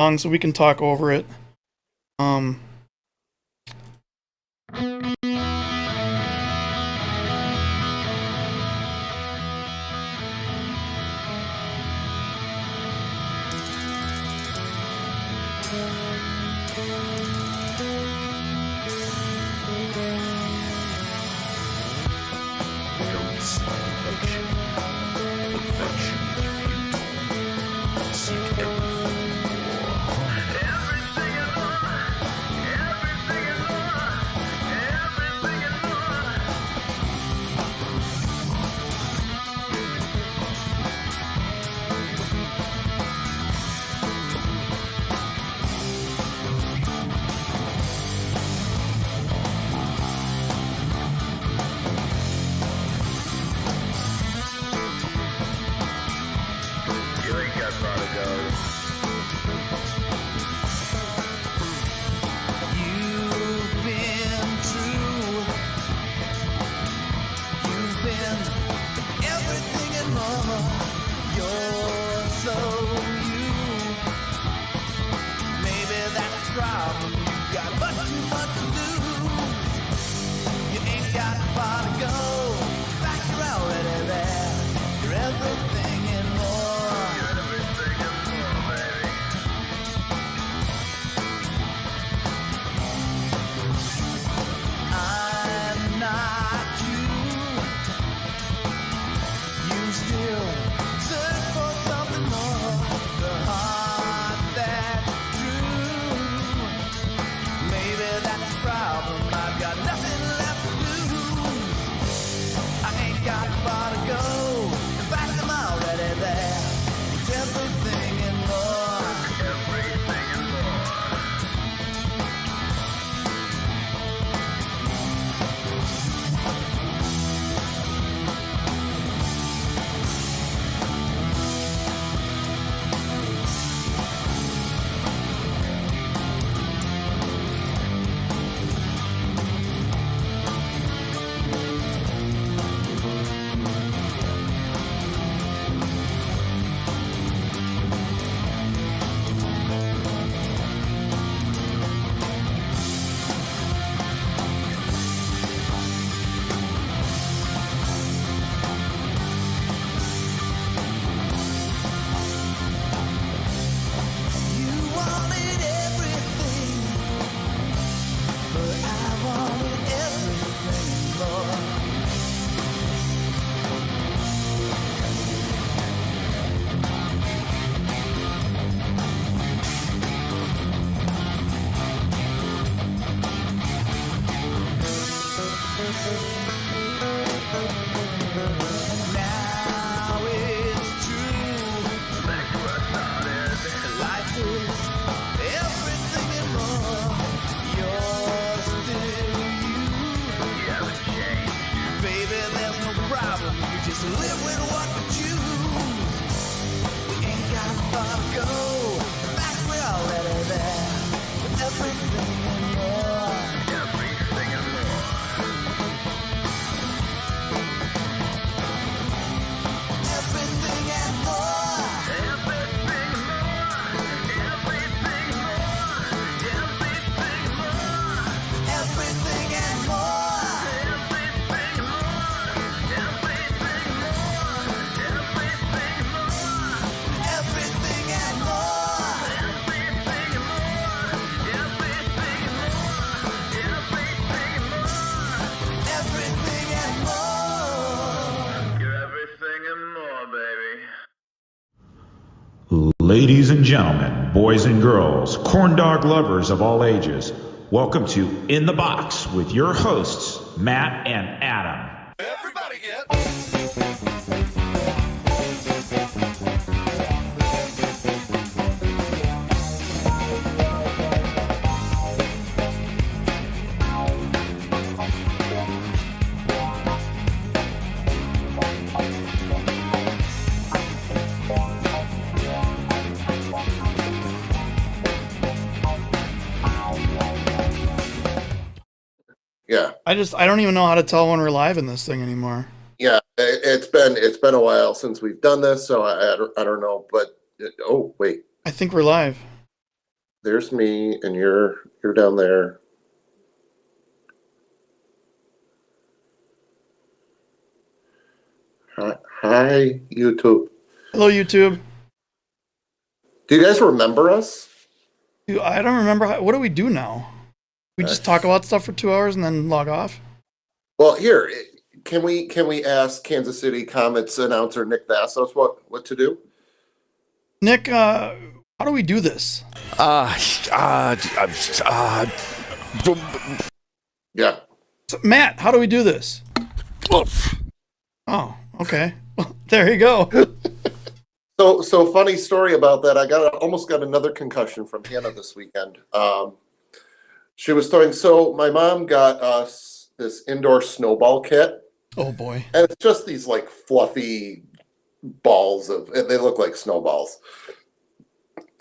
long, so we can talk over it. Um, Don't seek perfection. Perfection is futile. Seek everything more. Everything and more. Everything and more. Everything and more. You ain't got far to go. You've been true. You've been everything and more. You're so you. Maybe that's the problem. You've got much too much to do. You ain't got far to go. In fact, you're already there. You're everything and more. You're everything and more, baby. I'm not you. You still search for something more. The heart that's true. Maybe that's the problem. I've got nothing left to lose. I ain't got far to go. In fact, I'm already there. It's everything and more. Everything and more. You wanted everything, but I wanted everything more. Now it's true. Back where I started. Life is everything and more. You're still you. You haven't changed. Baby, there's no problem. You just live with what you choose. We ain't got far to go. In fact, we're already there. With everything and more. Everything and more. Everything and more. Everything more. Everything more. Everything more. Everything and more. Everything more. Everything more. Everything more. Everything and more. Everything more. Everything more. Everything and more. You're everything and more, baby. Ladies and gentlemen, boys and girls, corn dog lovers of all ages, welcome to In the Box with your hosts, Matt and Adam. Everybody get. Yeah, I don't even know how to tell when we're live in this thing anymore. yeah. It's been a while since we've done this, so I don't know. But oh wait, I think we're live. there's me, and you're down there. Hi, YouTube. Hello, YouTube. Do you guys remember us? Dude, I don't remember. What do we do now? We just talk about stuff for 2 hours and then log off? Well, here, can we ask Kansas City Comets announcer Nick Vassos what to do? Nick, how do we do this? Yeah. So, Matt, how do we do this? Oh, okay. There you go. So funny story about that. I almost got another concussion from Hannah this weekend. She was throwing. So my mom got us this indoor snowball kit, Oh boy. and it's just these like fluffy balls they look like snowballs.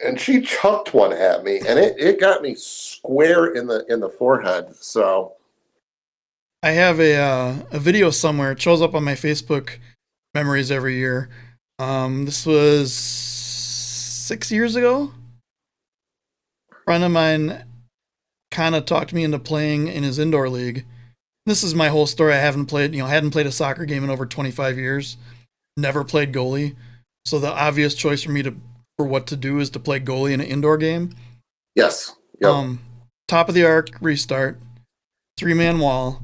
And she chucked one at me, and it got me square in the forehead. So I have a video somewhere. It shows up on my Facebook memories every year. This was 6 years ago. A friend of mine kind of talked me into playing in his indoor league. This is my whole story. I hadn't played a soccer game in over 25 years. Never played goalie. So the obvious choice for what to do is to play goalie in an indoor game. yes, yep. Top of the arc, restart, 3-man wall,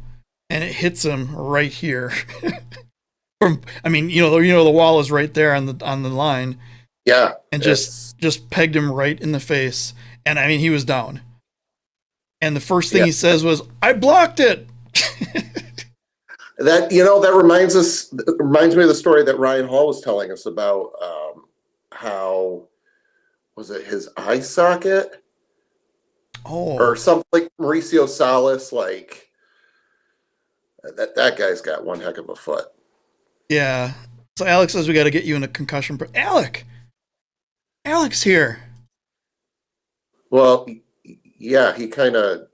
and it hits him right here. The wall is right there on the line, Yeah, and just pegged him right in the face. And I mean, he was down. And the first thing he says was, "I blocked it." that reminds me of the story that Ryan Hall was telling us about. How was it his eye socket? Oh, Or something like Mauricio Salas, like that guy's got one heck of a foot. yeah. So Alex says we got to get you in a concussion. Alec's here. Well, yeah, he kind of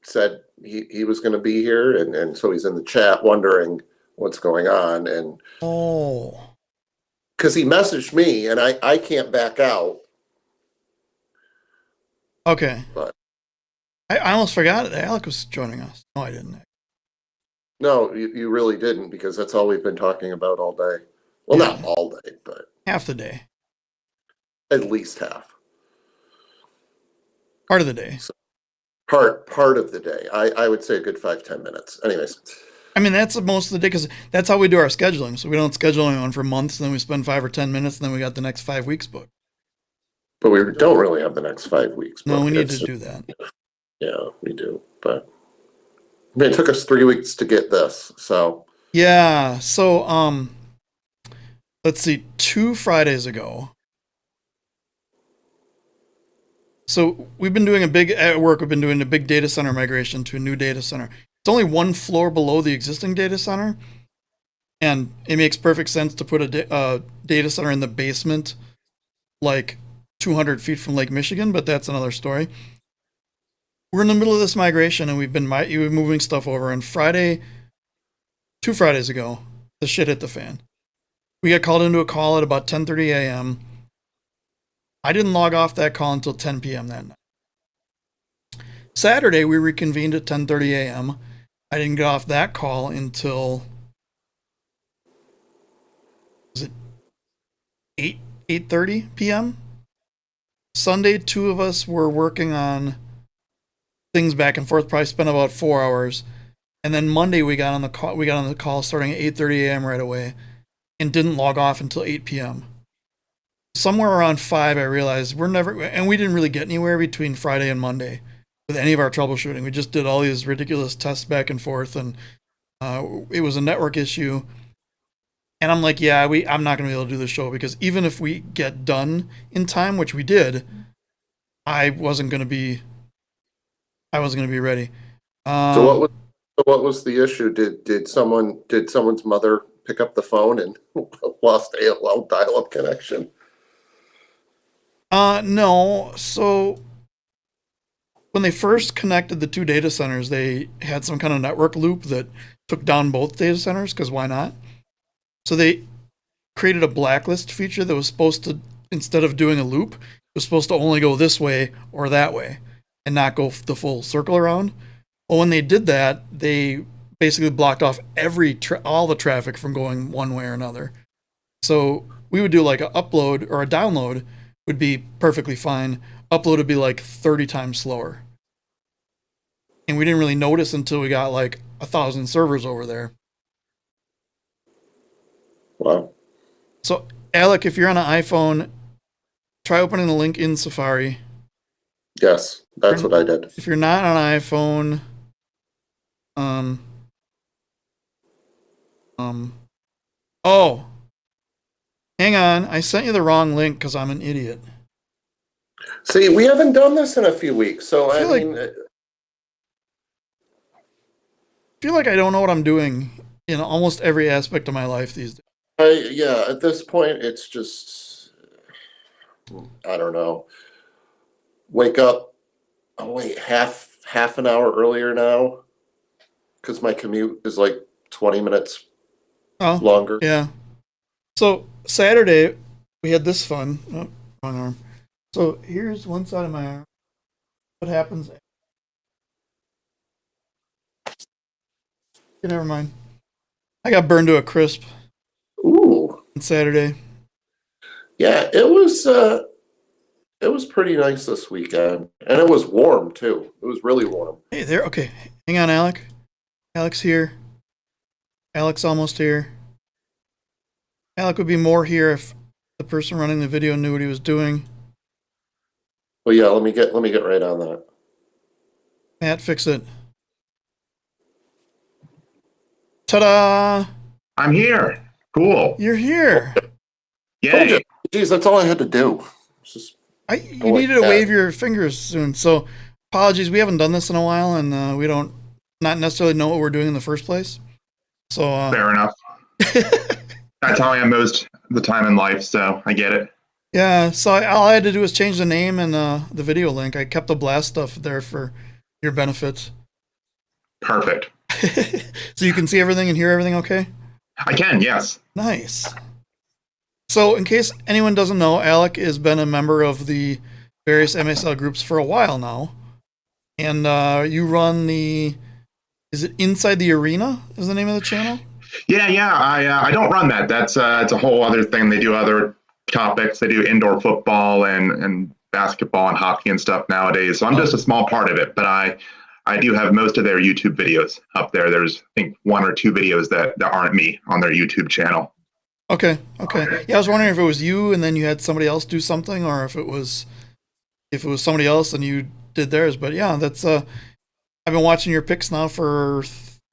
said he was going to be here, and so he's in the chat wondering what's going on, and Oh, because he messaged me, and I can't back out, okay. but I almost forgot that Alec was joining us. No, I didn't. no, you really didn't, because that's all we've been talking about all day. Well, Yeah. not all day, but Half the day. at least half. Part of the day. Part of the day. I would say a good 5-10 minutes. Anyways. I mean, that's most of the day because that's how we do our scheduling. So we don't schedule anyone for months, and then we spend 5 or 10 minutes, and then we got the next 5 weeks booked. But we don't really have the next 5 weeks. No, booked. we need It's to do that. Yeah, we do. But I mean, it took us 3 weeks to get this. So Yeah. So, let's see. 2 Fridays ago. So we've been doing at work. We've been doing a big data center migration to a new data center. It's only one floor below the existing data center, and it makes perfect sense to put a data center in the basement, like 200 feet from Lake Michigan. But that's another story. We're in the middle of this migration, and we've been moving stuff over. And 2 Fridays ago, the shit hit the fan. We got called into a call at about 10:30 a.m. I didn't log off that call until 10 p.m. that night. Saturday, we reconvened at 10:30 a.m. I didn't get off that call until, was it 8:30 p.m.? Sunday, 2 of us were working on things back and forth, probably spent about 4 hours. And then Monday we got on the call starting at 8:30 a.m. right away and didn't log off until 8 p.m. Somewhere around 5, I realized we didn't really get anywhere between Friday and Monday with any of our troubleshooting. We just did all these ridiculous tests back and forth, and it was a network issue. And I'm like, yeah, I'm not going to be able to do the show because even if we get done in time, which we did, I wasn't going to be ready. So what was the issue? Did someone's mother pick up the phone and lost AOL dial-up connection? No. So when they first connected the 2 data centers, they had some kind of network loop that took down both data centers because why not? So they created a blacklist feature that was supposed to, instead of doing a loop, was supposed to only go this way or that way and not go the full circle around. Well, when they did that, they basically blocked off all the traffic from going one way or another. So we would do like an upload or a download would be perfectly fine. Upload would be like 30 times slower. And we didn't really notice until we got like 1,000 servers over there. Wow. So, Alec, if you're on an iPhone, try opening the link in Safari. Yes, that's what I did. If you're not on an iPhone, oh, hang on. I sent you the wrong link because I'm an idiot. See, we haven't done this in a few weeks, so I feel mean, feel like I don't know what I'm doing in almost every aspect of my life these days. yeah, at this point, it's just, I don't know. Wake up, oh wait, half an hour earlier now, because my commute is like 20 minutes longer. Yeah. So Saturday we had this fun. Oh, wrong arm. So here's one side of my arm. What happens? Okay, never mind. I got burned to a crisp Ooh, on Saturday. yeah, it was pretty nice this weekend, and it was warm too. It was really warm. Hey there. Okay, hang on, Alec. Alec's here. Alec's almost here. Alec would be more here if the person running the video knew what he was doing. Well, yeah, let me get right on that. Matt, fix it. Ta-da! I'm here. Cool. You're here. Told Yay. you. Jeez, that's all I had to do. It's just You like needed to that. wave your fingers soon. So apologies, we haven't done this in a while, and we don't not necessarily know what we're doing in the first place. So Fair enough. That's how I am most of the time in life, so I get it. yeah. So all I had to do was change the name and the video link. I kept the blast stuff there for your benefit, Perfect. so you can see everything and hear everything. Okay. I can, yes. Nice. So, in case anyone doesn't know, Alec has been a member of the various MSL groups for a while now, and you run the. Is it Inside the Arena? Is the name of the channel? Yeah. I don't run that. That's it's a whole other thing. They do other topics. They do indoor football and basketball and hockey and stuff nowadays. So I'm just a small part of it, but I do have most of their YouTube videos up there. There's I think 1 or 2 videos that aren't me on their YouTube channel. Okay. Yeah, I was wondering if it was you and then you had somebody else do something, or if it was somebody else and you did theirs. But yeah, that's I've been watching your picks now for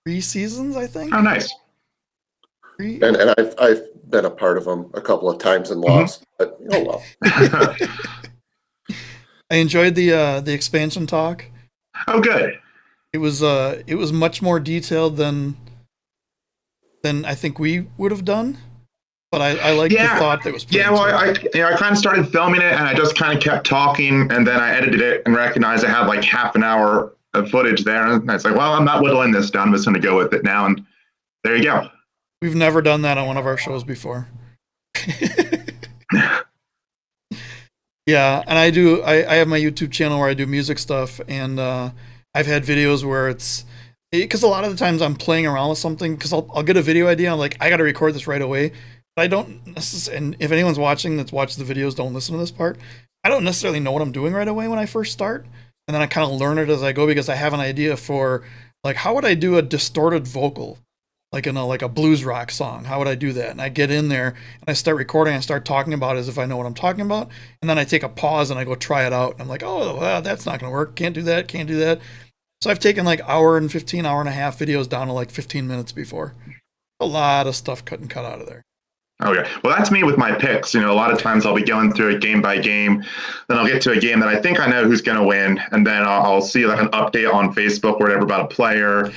3 seasons, I think. Oh, nice. 3? and I've been a part of them a couple of times and lost, but oh well. I enjoyed the expansion talk. Oh, good. It was much more detailed than I think we would have done. But I like the thought that was put yeah. into Well, it. I kind of started filming it, and I just kind of kept talking, and then I edited it and recognized I had like half an hour of footage there, and I was like, well, I'm not whittling this down. I'm just going to go with it now, and there you go. We've never done that on one of our shows before. Yeah, and I have my YouTube channel where I do music stuff, and I've had videos where because a lot of the times I'm playing around with something, because I'll get a video idea, I'm like, I got to record this right away. But I don't necessarily, and if anyone's watching that's watched the videos, don't listen to this part. I don't necessarily know what I'm doing right away when I first start, and then I kind of learn it as I go because I have an idea for like how would I do a distorted vocal, like in a blues rock song. How would I do that? And I get in there and I start recording. I start talking about it as if I know what I'm talking about, and then I take a pause and I go try it out. And I'm like, oh, well, that's not going to work. Can't do that. Can't do that. So I've taken like hour and 15, hour and a half videos down to like 15 minutes before. A lot of stuff cut out of there. Okay. Well, that's me with my picks. A lot of times I'll be going through it game by game. Then I'll get to a game that I think I know who's going to win. And then I'll see like an update on Facebook or whatever about a player,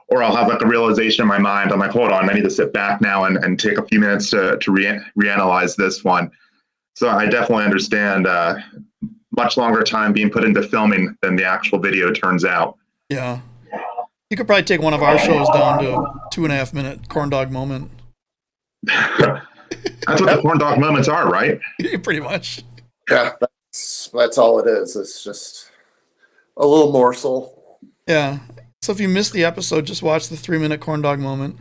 or I'll have like a realization in my mind. I'm like, hold on, I need to sit back now and take a few minutes to reanalyze this one. So I definitely understand much longer time being put into filming than the actual video turns out. Yeah. You could probably take one of our shows down to a 2.5 minute corn dog moment. That's what the corn dog moments are, right? Pretty much. Yeah, that's That's all it is. It's just a little morsel. Yeah. So if you missed the episode, just watch the 3-minute corn dog moment.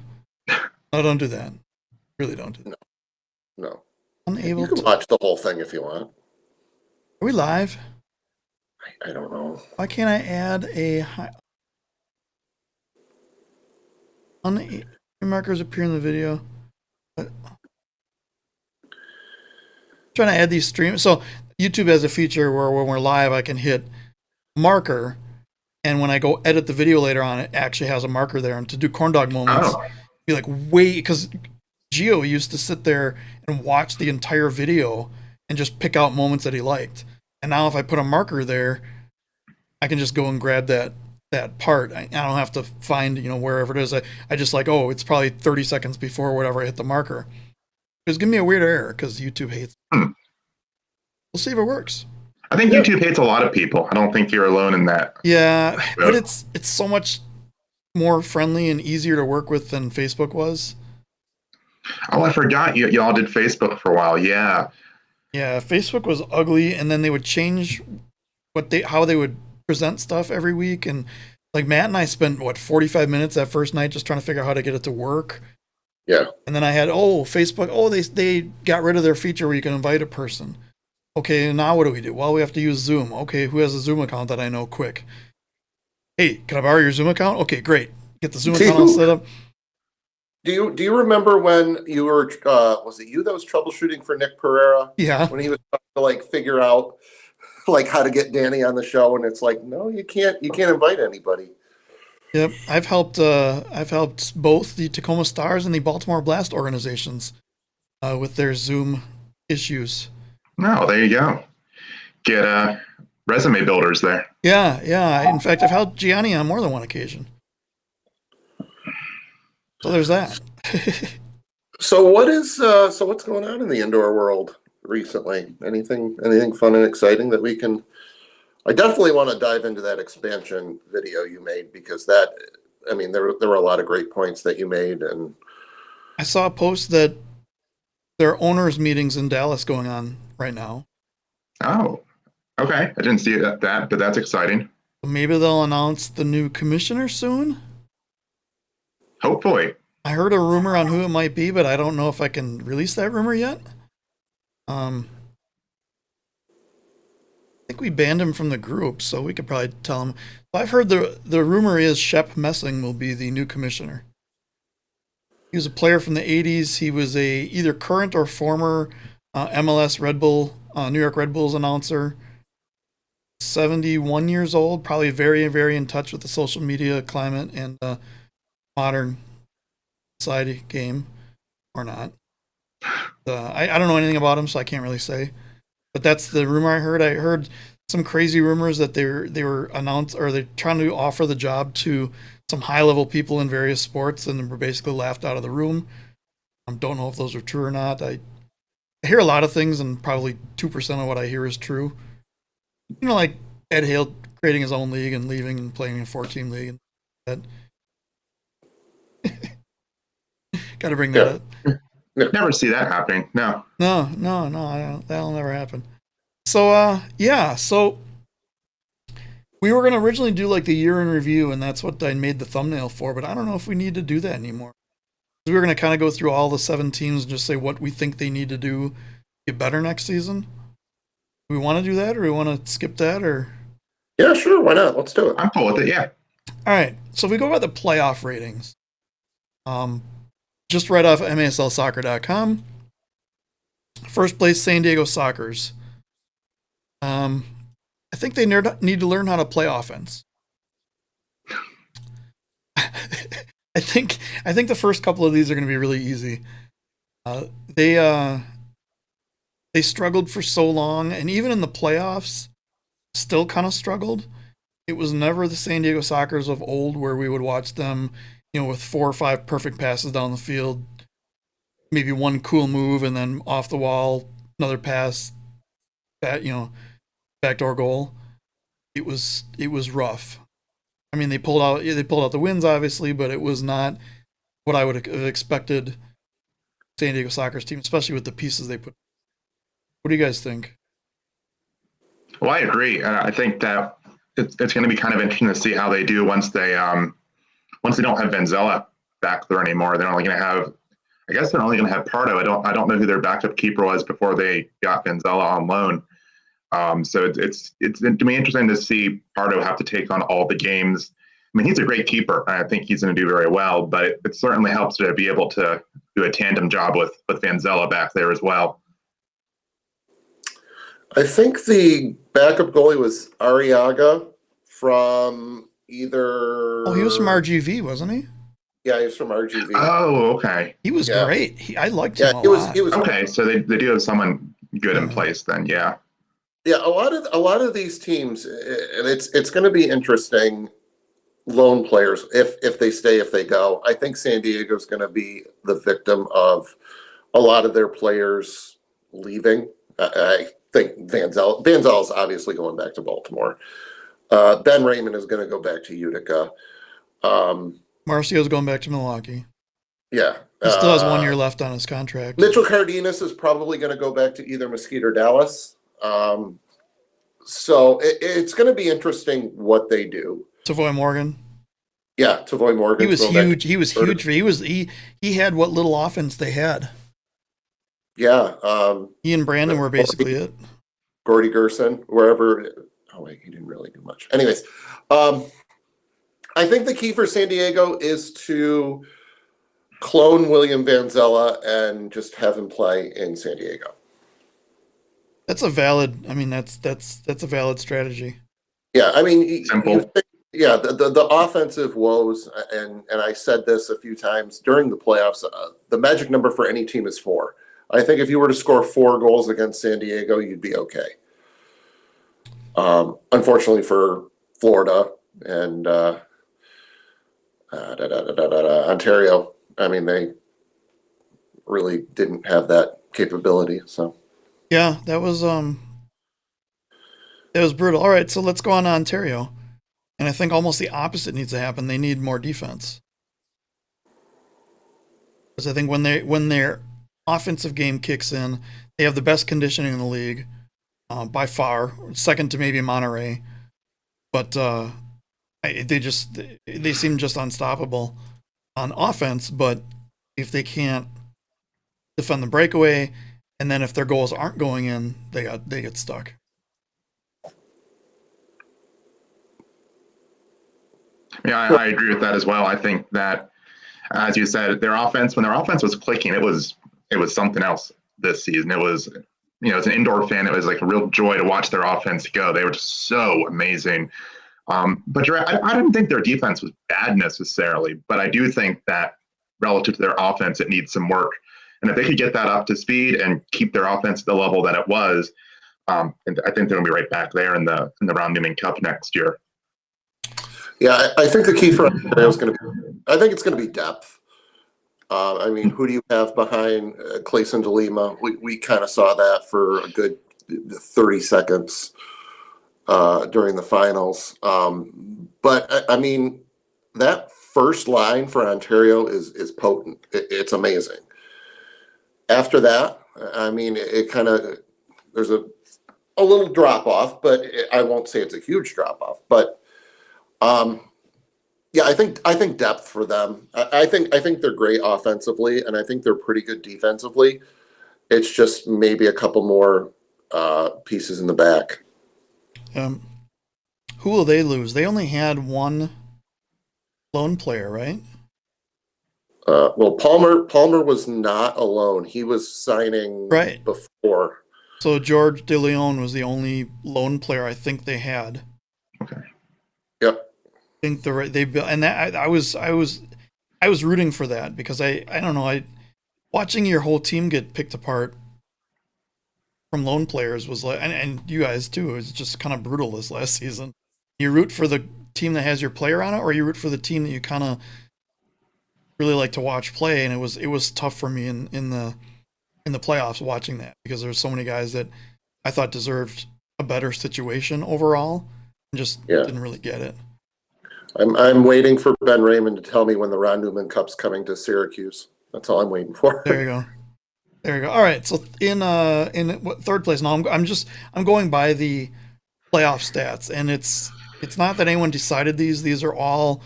No, don't do that. Really don't do that. No. Unable You can to. watch the whole thing if you want. Are we live? I don't know. Why can't I add a markers appear in the video? But trying to add these streams. So YouTube has a feature where when we're live, I can hit marker, and when I go edit the video later on, it actually has a marker there. And to do corn dog moments, Oh, be like, wait, because Gio used to sit there and watch the entire video and just pick out moments that he liked. And now if I put a marker there, I can just go and grab that part. I don't have to find, wherever it is. I just like, oh, it's probably 30 seconds before whatever I hit the marker. It's giving me a weird error because YouTube hates it. We'll see if it works. I think YouTube hates a lot of people. I don't think you're alone in that. Yeah, but it's so much more friendly and easier to work with than Facebook was. Oh, I forgot y'all did Facebook for a while. Yeah. Yeah, Facebook was ugly, and then they would change how they would present stuff every week. And like Matt and I spent 45 minutes that first night just trying to figure out how to get it to work. Yeah. And then I had Facebook. They got rid of their feature where you can invite a person. Okay, now what do we do? Well, we have to use Zoom. Okay, who has a Zoom account that I know? Quick. Hey, can I borrow your Zoom account? Okay, great. Get the Zoom account all set up. Do you remember when you were was it you that was troubleshooting for Nick Pereira? Yeah. When he was trying to figure out how to get Danny on the show, and it's like, no, you can't invite anybody. Yep, I've helped both the Tacoma Stars and the Baltimore Blast organizations with their Zoom issues. No, there you go. Get resume builders there. Yeah. In fact, I've helped Gianni on more than one occasion. So there's that. So what's going on in the indoor world recently? Anything fun and exciting that we can? I definitely want to dive into that expansion video you made, because there were a lot of great points that you made, and I saw a post that there are owners meetings in Dallas going on right now. Oh, okay. I didn't see that, but that's exciting. Maybe they'll announce the new commissioner soon. Hopefully. I heard a rumor on who it might be, but I don't know if I can release that rumor yet. I think we banned him from the group, so we could probably tell him. I've heard the rumor is Shep Messing will be the new commissioner. He was a player from the 80s. He was either current or former MLS Red Bull, New York Red Bulls announcer. 71 years old, probably very, very in touch with the social media climate and modern society game, or not. I don't know anything about him, so I can't really say. But that's the rumor I heard. I heard some crazy rumors that they were announced, or they're trying to offer the job to some high level people in various sports, and were basically laughed out of the room. Don't know if those are true or not. I hear a lot of things, and probably 2% of what I hear is true. Like Ed Hale creating his own league and leaving and playing in a 4-team league. And that. Got to bring that up. Never see that happening. No. No, that'll never happen. So, so we were going to originally do the year in review, and that's what I made the thumbnail for, but I don't know if we need to do that anymore. We were going to kind of go through all the 7 teams and just say what we think they need to do to get better next season. Do we want to do that, or we want to skip that, or? Yeah, sure, why not? Let's do it. I'm cool with it, yeah. All right, so if we go by the playoff ratings, just right off MASLsoccer.com. First place, San Diego Sockers. I think they need to learn how to play offense. I think the first couple of these are going to be really easy. They struggled for so long, and even in the playoffs, still kind of struggled. It was never the San Diego Sockers of old where we would watch them, with 4 or 5 perfect passes down the field, maybe one cool move, and then off the wall, another pass, backdoor goal. It was rough. I mean, they pulled out the wins, obviously, but it was not what I would have expected San Diego Sockers team, especially with the pieces they put. What do you guys think? Well, I agree. I think that it's going to be kind of interesting to see how they do once they don't have Vanzella back there anymore. They're only going to have, I guess they're only going to have Pardo. I don't know who their backup keeper was before they got Vanzella on loan. So it's to me interesting to see Pardo have to take on all the games. I mean, he's a great keeper. I think he's going to do very well, but it certainly helps to be able to do a tandem job with Vanzella back there as well. I think the backup goalie was Arriaga from either. Oh, he was from RGV, wasn't he? Yeah, he was from RGV. Oh, okay. He was Yeah. great. I liked him a he was. lot. He was Okay, so they do have someone good in Yeah. place then, yeah. Yeah, a lot of these teams, and it's going to be interesting. Lone players, if they stay, if they go. I think San Diego's going to be the victim of a lot of their players leaving. I think Vanzel's obviously going back to Baltimore. Ben Raymond is going to go back to Utica. Marcio's going back to Milwaukee. Yeah. He still has 1 year left on his contract. Mitchell Cardenas is probably going to go back to either Mesquite or Dallas. So it's going to be interesting what they do. Savoy Morgan. Yeah, Tavoy Morgan. He was huge. He was huge. He had what little offense they had. Yeah. He and Brandon were basically it. Gordy Gerson, wherever. Oh wait, he didn't really do much. Anyways, I think the key for San Diego is to clone William Vanzella and just have him play in San Diego. That's a valid. I mean, that's a valid strategy. Yeah, I mean, Simple. Yeah, the offensive woes, and I said this a few times during the playoffs. The magic number for any team is 4. I think if you were to score 4 goals against San Diego, you'd be okay. Unfortunately for Florida and Ontario, I mean, they really didn't have that capability. So Yeah, that was brutal. All right, so let's go on to Ontario. And I think almost the opposite needs to happen. They need more defense. Because I think when their offensive game kicks in, they have the best conditioning in the league by far, second to maybe Monterey. But they seem just unstoppable on offense. But if they can't defend the breakaway, and then if their goals aren't going in, they get stuck. Yeah, I agree with that as well. I think that, as you said, when their offense was clicking, it was something else this season. It was, as an indoor fan, it was like a real joy to watch their offense go. They were just so amazing. But you're right, I didn't think their defense was bad necessarily, but I do think that relative to their offense, it needs some work. And if they could get that up to speed and keep their offense at the level that it was, and I think they're going to be right back there in the Ron Newman Cup next year. yeah, I think the key for Ontario is going to be. I think it's going to be depth. I mean, who do you have behind Clayson DeLima? We kind of saw that for a good 30 seconds during the finals. But I mean, that first line for Ontario is potent. It's amazing. After that, I mean, it kind of there's a little drop off, but I won't say it's a huge drop off. But yeah, I think depth for them. I think they're great offensively, and I think they're pretty good defensively. It's just maybe a couple more pieces in the back. Who will they lose? They only had one lone player, right? Well, Palmer was not alone. He was signing Right. before. So George DeLeon was the only lone player I think they had. Okay. Yep. I think they built, and that I was rooting for that because I don't know, watching your whole team get picked apart from lone players was like, and you guys too, it was just kind of brutal this last season. You root for the team that has your player on it, or you root for the team that you kind of really like to watch play. And it was tough for me in the playoffs watching that because there's so many guys that I thought deserved a better situation overall and just didn't really get it. I'm waiting for Ben Raymond to tell me when the Ron Newman Cup's coming to Syracuse. That's all I'm waiting for. There you go. All right. So in third place now, I'm going by the playoff stats, and it's not that anyone decided these. These are all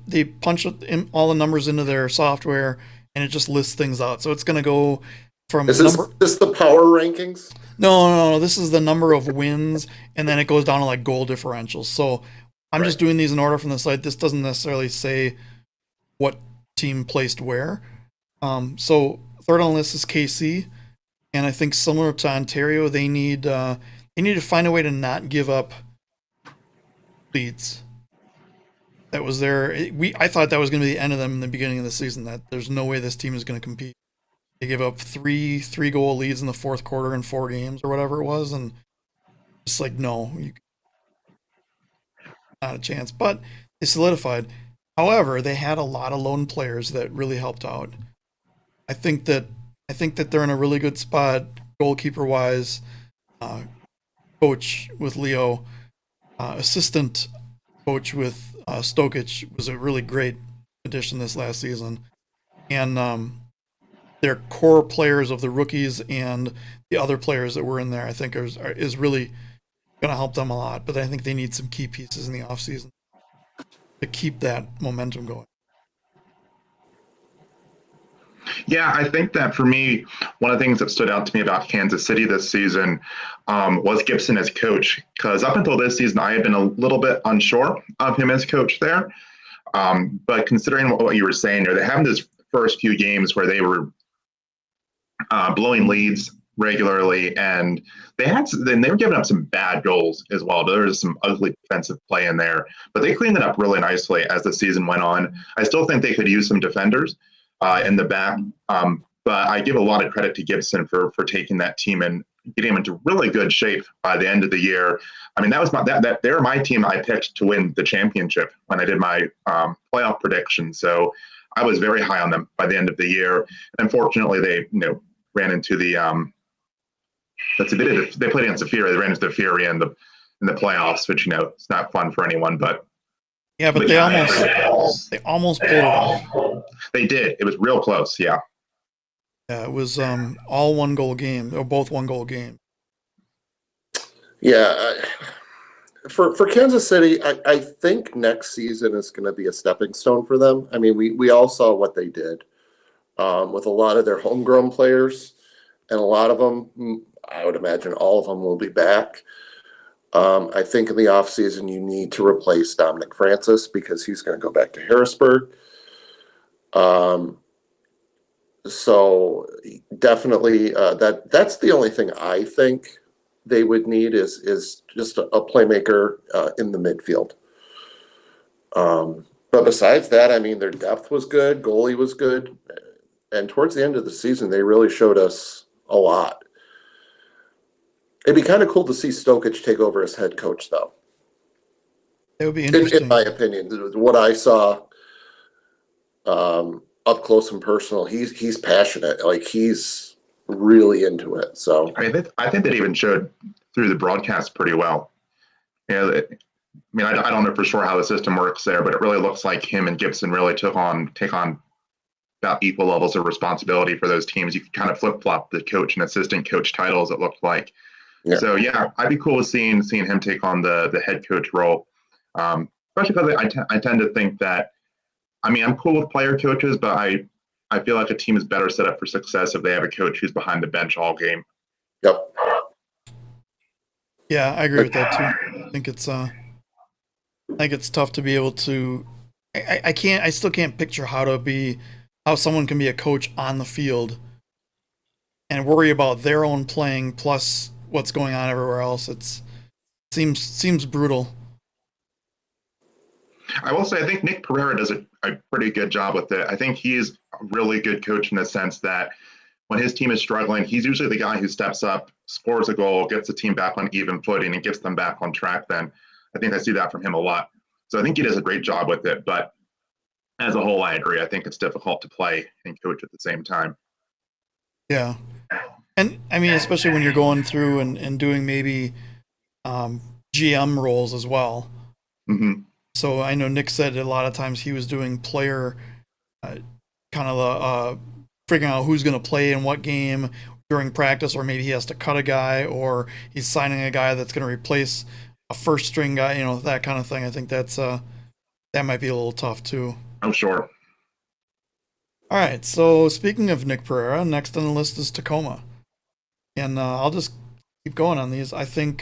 they punch all the numbers into their software, and it just lists things out. So it's going to go from Is this the power rankings? no. This is the number of wins, and then it goes down to like goal differentials. So I'm just Right. doing these in order from the site. This doesn't necessarily say what team placed where. So third on the list is KC, and I think similar to Ontario, they need to find a way to not give up leads. That was I thought that was going to be the end of them in the beginning of the season. That there's no way this team is going to compete. They gave up three goal leads in the fourth quarter in 4 games or whatever it was, and it's like no, not a chance. But they solidified. However, they had a lot of lone players that really helped out. I think that they're in a really good spot goalkeeper wise. Coach with Leo, assistant coach with Stokic was a really great addition this last season, and their core players of the rookies and the other players that were in there, I think is really going to help them a lot. But I think they need some key pieces in the offseason to keep that momentum going. Yeah, I think that for me, one of the things that stood out to me about Kansas City this season was Gibson as coach. Because up until this season, I had been a little bit unsure of him as coach there. But considering what you were saying there, they have this first few games where they were blowing leads regularly, and they were giving up some bad goals as well. There was some ugly defensive play in there, but they cleaned it up really nicely as the season went on. I still think they could use some defenders in the back. But I give a lot of credit to Gibson for taking that team and getting them into really good shape by the end of the year. I mean, they were my team I picked to win the championship when I did my playoff prediction. So I was very high on them by the end of the year. And unfortunately, they ran into the they played against the Fury. They ran into the Fury in the playoffs, which it's not fun for anyone. But yeah, but they almost pulled it off. They did. It was real close. Yeah. Yeah, it was all 1-goal game, or both 1-goal game. Yeah, for Kansas City, I think next season is going to be a stepping stone for them. I mean, we all saw what they did with a lot of their homegrown players, and a lot of them, I would imagine all of them will be back. I think in the offseason you need to replace Dominic Francis because he's going to go back to Harrisburg. So definitely that's the only thing I think they would need is just a playmaker in the midfield. But besides that, I mean, their depth was good, goalie was good, and towards the end of the season, they really showed us a lot. It'd be kind of cool to see Stokic take over as head coach, though. It would be interesting. In my opinion, what I saw up close and personal, he's passionate. Like, he's really into it. So I think that even showed through the broadcast pretty well. I don't know for sure how the system works there, but it really looks like him and Gibson really take on about equal levels of responsibility for those teams. You could kind of flip flop the coach and assistant coach titles. It looked like. Yeah. So yeah, I'd be cool with seeing him take on the head coach role, especially because I tend to think that. I mean, I'm cool with player coaches, but I feel like a team is better set up for success if they have a coach who's behind the bench all game. Yep. Yeah, I agree with that too. I think it's tough to be able to. I still can't picture how someone can be a coach on the field and worry about their own playing plus what's going on everywhere else. It seems brutal. I will say I think Nick Pereira does a pretty good job with it. I think he's a really good coach in the sense that when his team is struggling, he's usually the guy who steps up, scores a goal, gets the team back on even footing, and gets them back on track. Then I think I see that from him a lot. So I think he does a great job with it. But as a whole, I agree. I think it's difficult to play and coach at the same time. Yeah. And I mean, especially when you're going through and doing maybe GM roles as well. Mm-hmm. So I know Nick said a lot of times he was doing player kind of figuring out who's going to play in what game during practice, or maybe he has to cut a guy, or he's signing a guy that's going to replace a first string guy, that kind of thing. I think that might be a little tough too. I'm sure. All right, so speaking of Nick Pereira, next on the list is Tacoma, and I'll just keep going on these. I think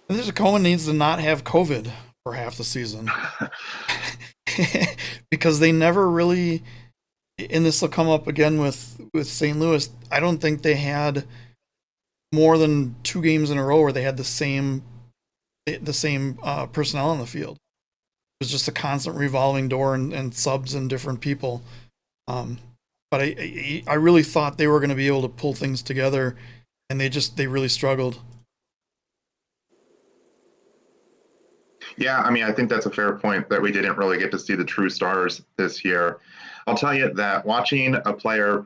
Tacoma needs to not have COVID for half the season because they never really. And this will come up again with St. Louis. I don't think they had more than 2 games in a row where they had the same personnel on the field. It was just a constant revolving door and subs and different people. But I really thought they were going to be able to pull things together, and they really struggled. Yeah, I mean, I think that's a fair point that we didn't really get to see the true stars this year. I'll tell you that watching a player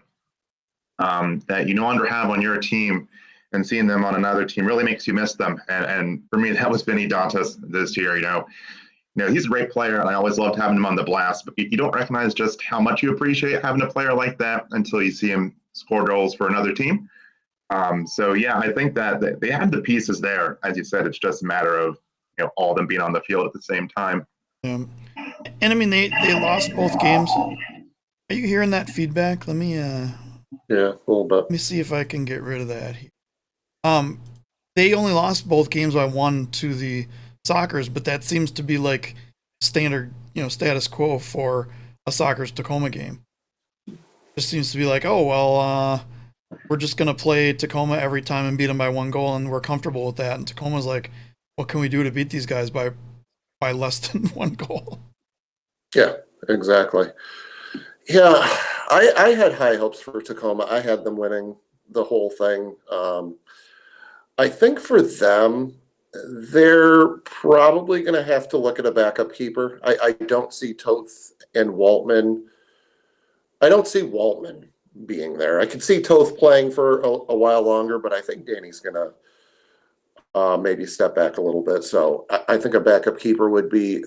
that you no longer have on your team and seeing them on another team really makes you miss them. And for me, that was Vinny Dantas this year. He's a great player, and I always loved having him on the blast. But you don't recognize just how much you appreciate having a player like that until you see him score goals for another team. So yeah, I think that they have the pieces there. As you said, it's just a matter of all of them being on the field at the same time. And I mean, they lost both games. Are you hearing that feedback? Let me Yeah, a little bit. let me see if I can get rid of that. They only lost both games by 1 to the Sockers, but that seems to be like standard, status quo for a Sockers Tacoma game. Just seems to be like, oh well, we're just gonna play Tacoma every time and beat them by 1 goal, and we're comfortable with that. And Tacoma's like, what can we do to beat these guys by less than 1 goal? Yeah, exactly. Yeah, I had high hopes for Tacoma. I had them winning the whole thing. I think for them, they're probably going to have to look at a backup keeper. I don't see Toth and Waltman. I don't see Waltman being there. I could see Toth playing for a while longer, but I think Danny's going to maybe step back a little bit. So I think a backup keeper would be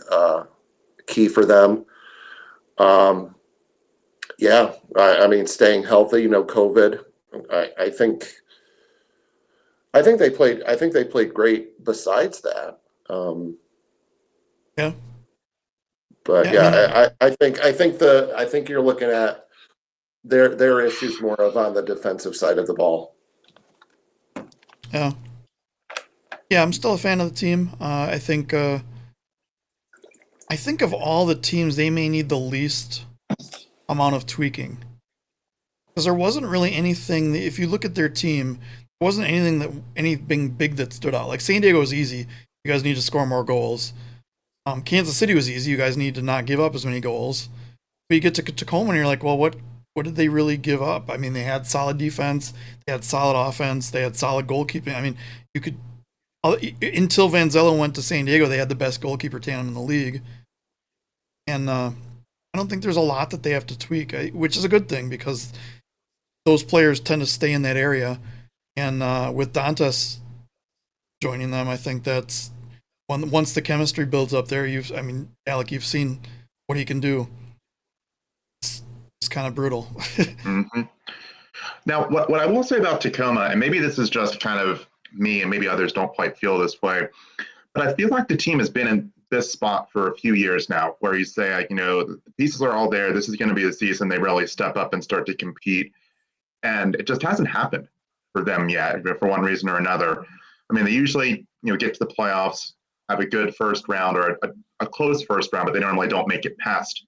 key for them. Yeah, I mean, staying healthy, COVID. I think they played. I think they played great. Besides that, Yeah. but Yeah, I think you're looking at their issues more of on the defensive side of the ball. Yeah. Yeah, I'm still a fan of the team. I think of all the teams, they may need the least amount of tweaking. Because there wasn't really anything, if you look at their team, there wasn't anything big that stood out. Like San Diego was easy. You guys need to score more goals. Kansas City was easy. You guys need to not give up as many goals. But you get to Tacoma and you're like, well, what did they really give up? I mean, they had solid defense, they had solid offense, they had solid goalkeeping. I mean, you could until Vanzello went to San Diego, they had the best goalkeeper tandem in the league. And I don't think there's a lot that they have to tweak, which is a good thing because those players tend to stay in that area. And with Dantas joining them, I think that's once the chemistry builds up there. Alec, you've seen what he can do. It's kind of brutal. Mm-hmm. Now, what I will say about Tacoma, and maybe this is just kind of me, and maybe others don't quite feel this way, but I feel like the team has been in this spot for a few years now, where you say, like, the pieces are all there. This is going to be the season they really step up and start to compete, and it just hasn't happened for them yet, for one reason or another. I mean, they usually, get to the playoffs, have a good first round or a close first round, but they normally don't make it past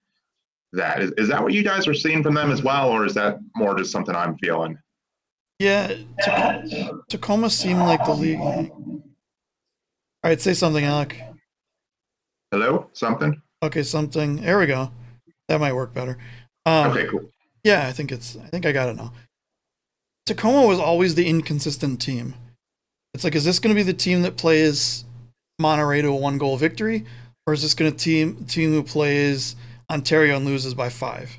that. Is that what you guys are seeing from them as well, or is that more just something I'm feeling? Yeah, Tacoma seemed like the league. All right, say something, Alec. Hello? Something? Okay, something. There we go. That might work better. Okay, cool. Yeah, I think I got it now. Tacoma was always the inconsistent team. It's like, is this going to be the team that plays Monterey to a 1-goal victory, or is this going to team who plays Ontario and loses by 5?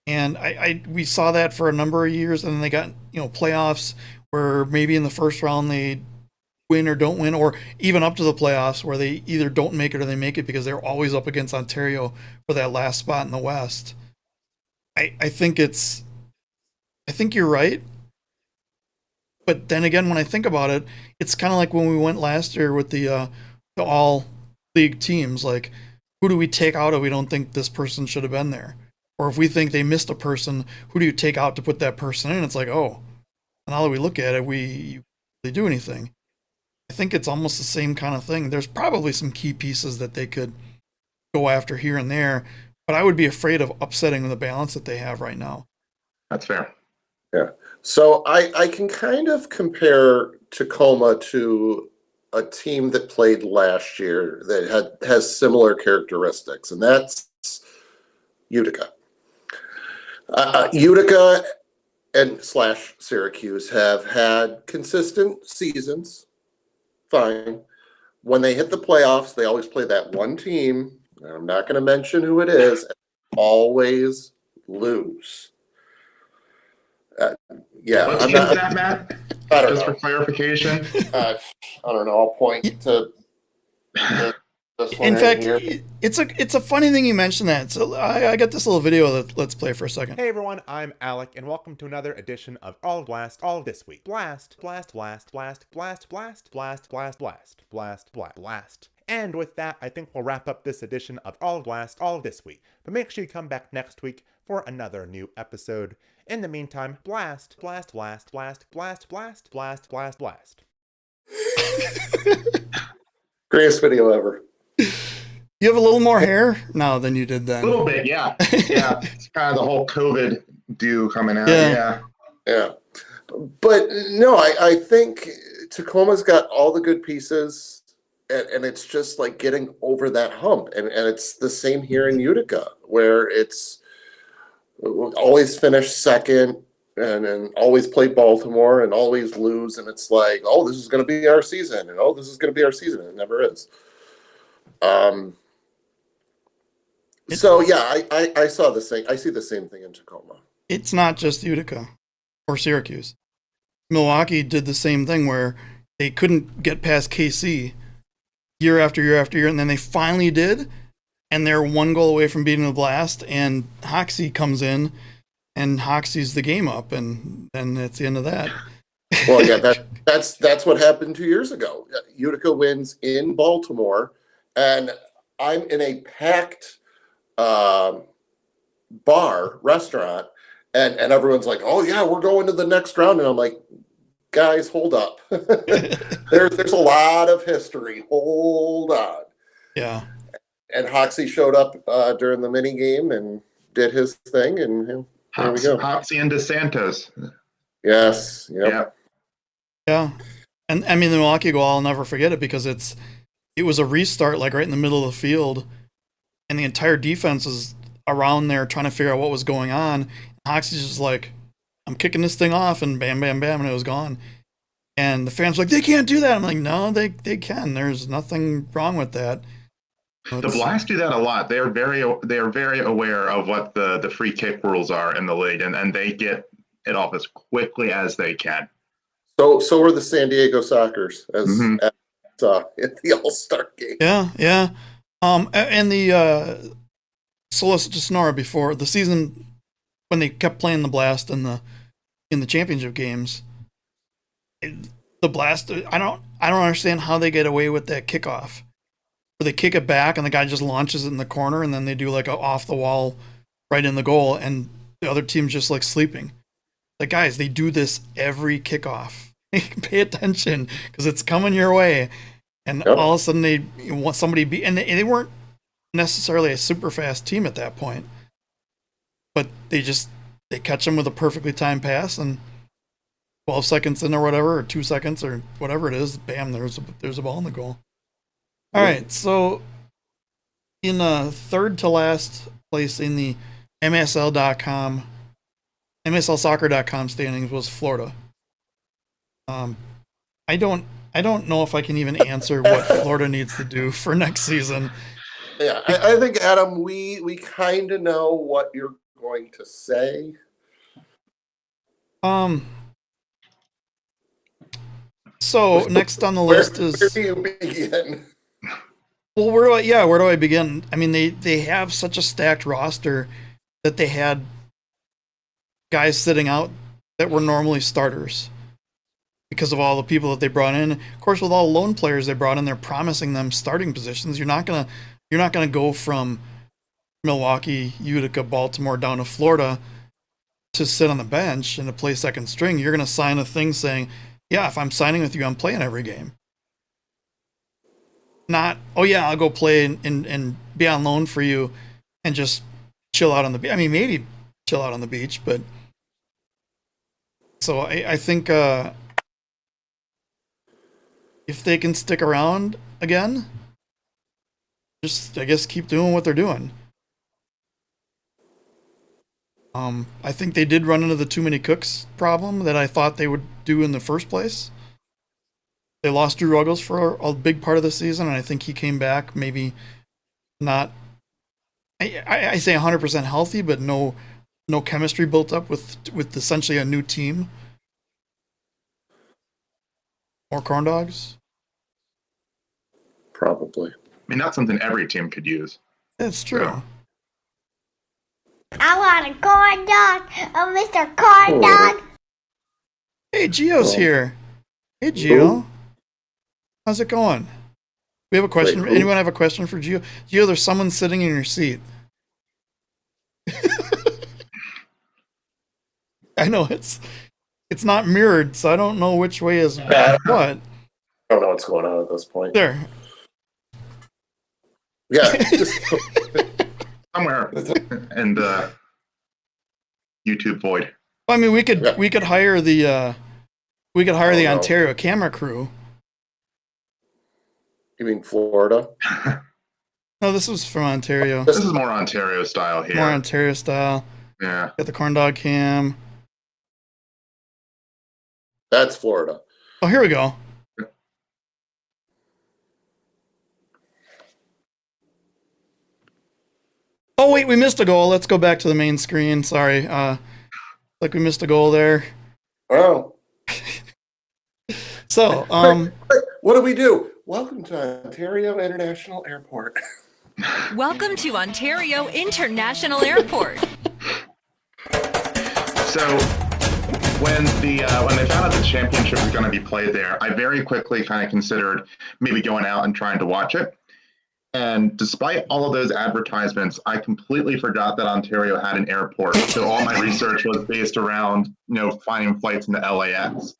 And we saw that for a number of years, and then they got playoffs where maybe in the first round they win or don't win, or even up to the playoffs where they either don't make it or they make it because they're always up against Ontario for that last spot in the West. I think you're right, But then again, when I think about it, it's kind of like when we went last year with the all league teams. Like, who do we take out if we don't think this person should have been there? Or if we think they missed a person, who do you take out to put that person in? It's like, oh, now that we look at it, you really do anything. I think it's almost the same kind of thing. There's probably some key pieces that they could go after here and there, but I would be afraid of upsetting the balance that they have right now. That's fair. Yeah. So I can kind of compare Tacoma to a team that played last year that has similar characteristics, and that's Utica. Utica and slash Syracuse have had consistent seasons. Fine. When they hit the playoffs, they always play that one team. And I'm not going to mention who it is. Always lose. Yeah, What I'm team not. is that, Matt? I don't Just know. for clarification. I don't know. I'll point to this one In right fact, here. it's a funny thing you mentioned that. So I got this little video that let's play for a second. Hey everyone, I'm Alec, and welcome to another edition of All Blast All this week. Blast, blast, blast, blast, blast, blast, blast, blast, blast, blast, blast, blast. And with that, I think we'll wrap up this edition of All Blast All this week. But make sure you come back next week for another new episode. In the meantime, blast, blast, blast, blast, blast, blast, blast, blast, blast. Greatest video ever. You have a little more hair now than you did then. A little bit, yeah. Yeah. It's kind of the whole COVID due coming out. Yeah. Yeah. But no, I think Tacoma's got all the good pieces, and it's just like getting over that hump. And it's the same here in Utica, where it's always finish second and always play Baltimore and always lose. And it's like, oh, this is going to be our season. And oh, this is going to be our season. It never is. So yeah, I saw the same. I see the same thing in Tacoma. It's not just Utica or Syracuse. Milwaukee did the same thing where they couldn't get past KC year after year after year, and then they finally did, and they're one goal away from beating the Blast, and Hoxie comes in, and Hoxie's the game up, and then that's the end of that. Well, yeah, that's what happened 2 years ago. Utica wins in Baltimore, and I'm in a packed restaurant, and everyone's like, "Oh yeah, we're going to the next round," and I'm like, "Guys, hold up. There's a lot of history. Hold on." Yeah. And Hoxie showed up during the mini game and did his thing, and there we go. Hoxie and DeSantos. Yes. Yep. Yeah. Yeah. And I mean, the Milwaukee goal, I'll never forget it because it was a restart, like right in the middle of the field, and the entire defense was around there trying to figure out what was going on. Hoxie's just like, I'm kicking this thing off, and bam, bam, bam, and it was gone. And the fans were like, they can't do that. I'm like, no, they can. There's nothing wrong with that. The Blast do that a lot. They're very aware of what the free kick rules are in the league, and they get it off as quickly as they can. So were the San Diego Sockers at the All-Star game. Yeah. And the Solicitor Sonora before the season when they kept playing the Blast in the championship games. The Blast, I don't understand how they get away with that kickoff. Where they kick it back and the guy just launches it in the corner, and then they do like a off the wall right in the goal, and the other team's just like sleeping. Like, guys, they do this every kickoff. Pay attention because it's coming your way, and all of a sudden they want somebody to be, and they weren't necessarily a super fast team at that point, but they catch them with a perfectly timed pass, and 12 seconds in or whatever, or 2 seconds or whatever it is, bam, there's a ball in the goal. All right, so in third to last place in the MSLsoccer.com standings was Florida. I don't know if I can even answer what Florida needs to do for next season. Yeah, I think, Adam, we kind of know what you're going to say. So next on the list is, where do you begin? well, where do I begin? I mean, they have such a stacked roster that they had guys sitting out that were normally starters. because of all the people that they brought in. Of course, with all lone players they brought in, they're promising them starting positions. You're not gonna go from Milwaukee, Utica, Baltimore down to Florida to sit on the bench and to play second string. You're gonna sign a thing saying, yeah, if I'm signing with you, I'm playing every game. Not, oh yeah, I'll go play and be on loan for you and just chill out on the beach. I mean, maybe chill out on the beach, but so I think if they can stick around again, just I guess keep doing what they're doing. I think they did run into the too many cooks problem that I thought they would do in the first place. They lost Drew Ruggles for a big part of the season, and I think he came back maybe not. I say 100% healthy, but no chemistry built up with essentially a new team. More corn dogs. Probably. I mean, that's something every team could use. That's true. Yeah. I want a corn dog, Mr. Corn Dog. Hey, Gio's here. Hey, Gio. How's it going? We have a question. Wait, who? Anyone have a question for Gio? Gio, there's someone sitting in your seat. I know it's not mirrored, so I don't know which way is what. I don't know what's going on at this point. There. Yeah. Just, Somewhere in the YouTube void. I mean, we could hire the the no. Ontario camera crew. you mean Florida? No, this was from Ontario. This is more Ontario style here. More Ontario style. Yeah. Got the corn dog cam. That's Florida. Oh, here we go. Oh wait, we missed a goal. Let's go back to the main screen. Sorry. Like we missed a goal there. Oh. So, What do we do? Welcome to Ontario International Airport. Welcome to Ontario International Airport. So when they found out the championship was going to be played there, I very quickly kind of considered maybe going out and trying to watch it. And despite all of those advertisements, I completely forgot that Ontario had an airport. So all my research was based around, finding flights into LAX.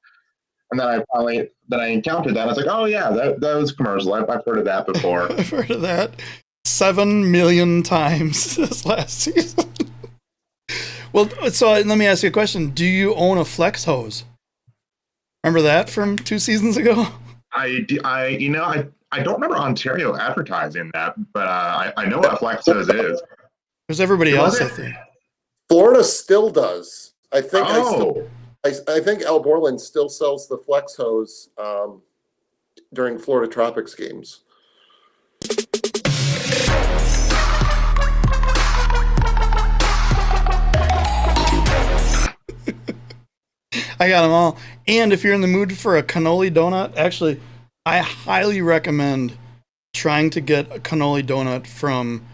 And then I encountered that. I was like, oh yeah, that was a commercial. I've heard of that before. I've heard of that 7 million times this last season. Well, so let me ask you a question. Do you own a flex hose? Remember that from 2 seasons ago? I don't remember Ontario advertising that, but I know what flex hose is. There's everybody else, I think. Florida still does. I think Oh. I think Al Borland still sells the flex hose during Florida Tropics games. I got them all. And if you're in the mood for a cannoli donut, actually, I highly recommend trying to get a cannoli donut from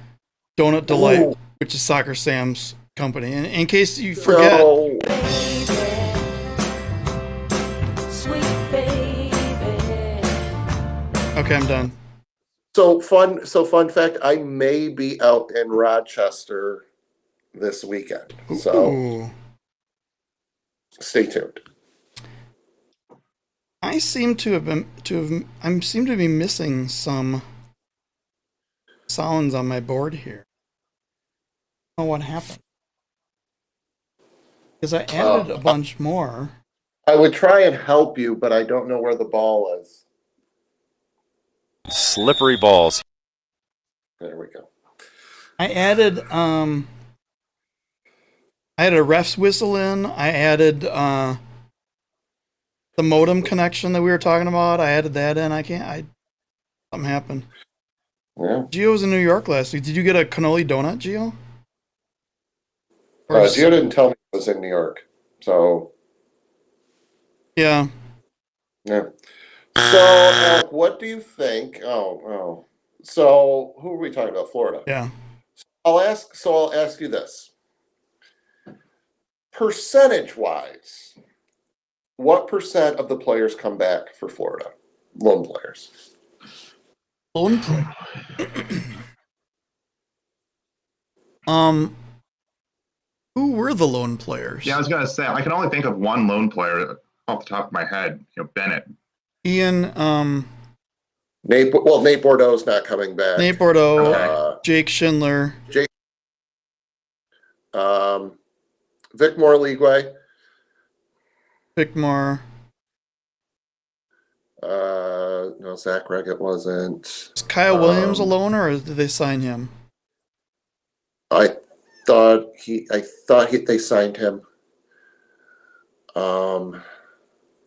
Donut Delight, Ooh. which is Soccer Sam's company. And in case you forget, So, okay, I'm done. so fun fact, I may be out in Rochester this weekend. So Ooh. stay tuned. I seem to be missing some sounds on my board here. I don't know what happened. Because I added a bunch more. I would try and help you, but I don't know where the ball is. Slippery balls. There we go. I added a ref's whistle in. I added the modem connection that we were talking about. I added that in. Something happened. Yeah. Gio was in New York last week. Did you get a cannoli donut, Gio? Gio didn't tell me it was in New York. So, Yeah. yeah. So, Alec, what do you think? Oh. So, who are we talking about? Florida. Yeah. I'll ask you this. Percentage-wise, what percent of the players come back for Florida? Lone players. Lone player. Who were the lone players? Yeah, I was gonna say I can only think of one lone player off the top of my head. Bennett. Ian, Nate Bordeaux's not coming back. Nate Bordeaux, Okay. Jake Schindler, Vic Morligway. Vic Moore. No, Zach Reggett wasn't. Is Kyle Williams a loner, or did they sign him? I thought they signed him.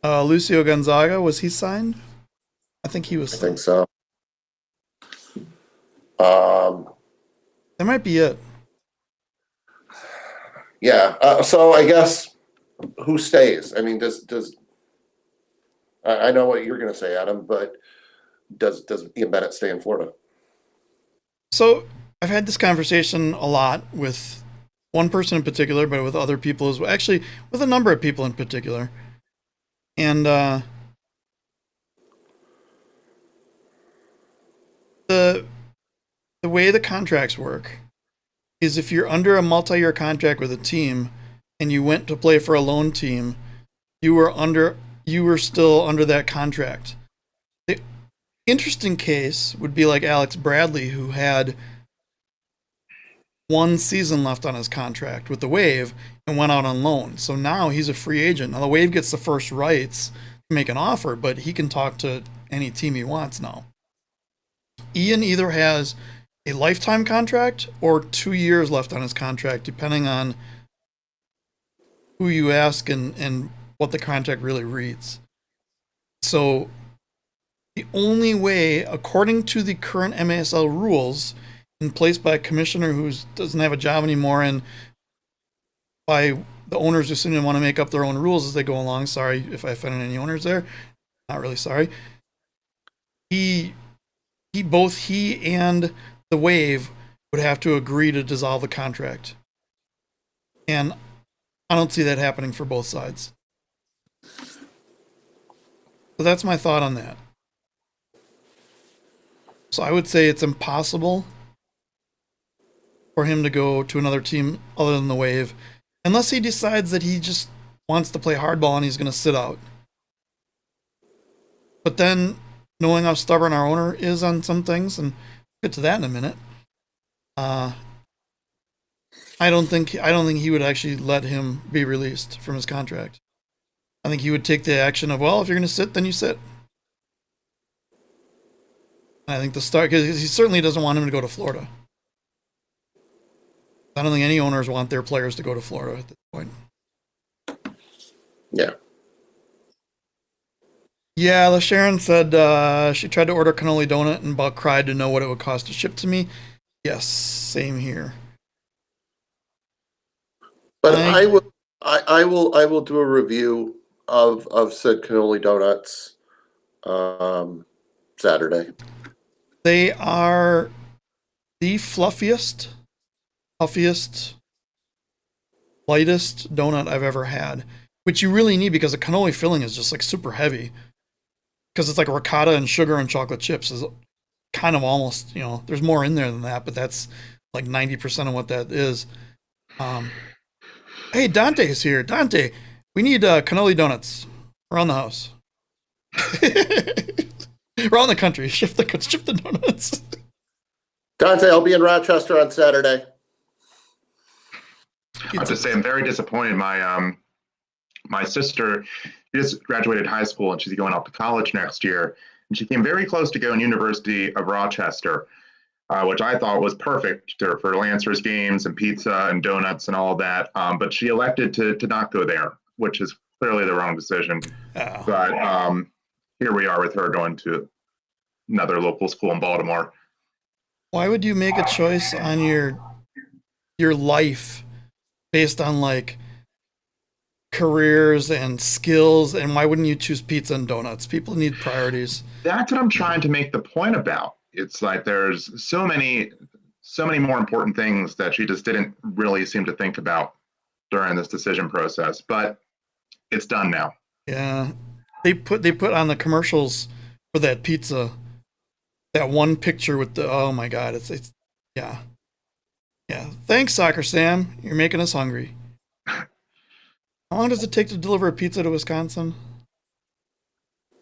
Lucio Gonzaga, was he signed? I think he was. I think so. That might be it. Yeah. So I guess who stays? I mean, does I know what you're going to say, Adam, but does Ian Bennett stay in Florida? So I've had this conversation a lot with one person in particular, but with other people as well. Actually, with a number of people in particular. And the way the contracts work is if you're under a multi-year contract with a team and you went to play for a loan team, you were still under that contract. The interesting case would be like Alex Bradley, who had one season left on his contract with the Wave and went out on loan. So now he's a free agent. Now the Wave gets the first rights to make an offer, but he can talk to any team he wants now. Ian either has a lifetime contract or 2 years left on his contract, depending on who you ask and what the contract really reads. So the only way, according to the current MASL rules in place by a commissioner who doesn't have a job anymore, and by the owners who seem to want to make up their own rules as they go along. Sorry if I offended any owners there. Not really sorry. Both he and the Wave would have to agree to dissolve the contract. And I don't see that happening for both sides. So that's my thought on that. So I would say it's impossible for him to go to another team other than the Wave, unless he decides that he just wants to play hardball and he's going to sit out. But then, knowing how stubborn our owner is on some things, and we'll get to that in a minute, I don't think he would actually let him be released from his contract. I think he would take the action of, well, if you're going to sit, then you sit. And I think because he certainly doesn't want him to go to Florida. I don't think any owners want their players to go to Florida at this point. Yeah. Yeah, LaSharon said she tried to order cannoli donut and about cried to know what it would cost to ship to me. Yes, same here. But I will do a review of said cannoli donuts Saturday. They are the fluffiest, puffiest, lightest donut I've ever had, which you really need because the cannoli filling is just like super heavy. Because it's like ricotta and sugar and chocolate chips is kind of almost, there's more in there than that, but that's like 90% of what that is. Hey, Dante is here. Dante, we need cannoli donuts around the house. Around the country. Ship the donuts. Dante, I'll be in Rochester on Saturday. I have to say, I'm very disappointed. My sister just graduated high school and she's going off to college next year. And she came very close to going University of Rochester, which I thought was perfect for Lancers games and pizza and donuts and all of that. But she elected to not go there, which is clearly the wrong decision. Oh. But here we are with her going to another local school in Baltimore. Why would you make a choice on your life based on like careers and skills, and why wouldn't you choose pizza and donuts? People need priorities. That's what I'm trying to make the point about. It's like there's so many more important things that she just didn't really seem to think about during this decision process, but it's done now. Yeah, they put on the commercials for that pizza that one picture with the, oh my god, it's yeah, yeah. Thanks, Soccer Sam. You're making us hungry. How long does it take to deliver a pizza to Wisconsin?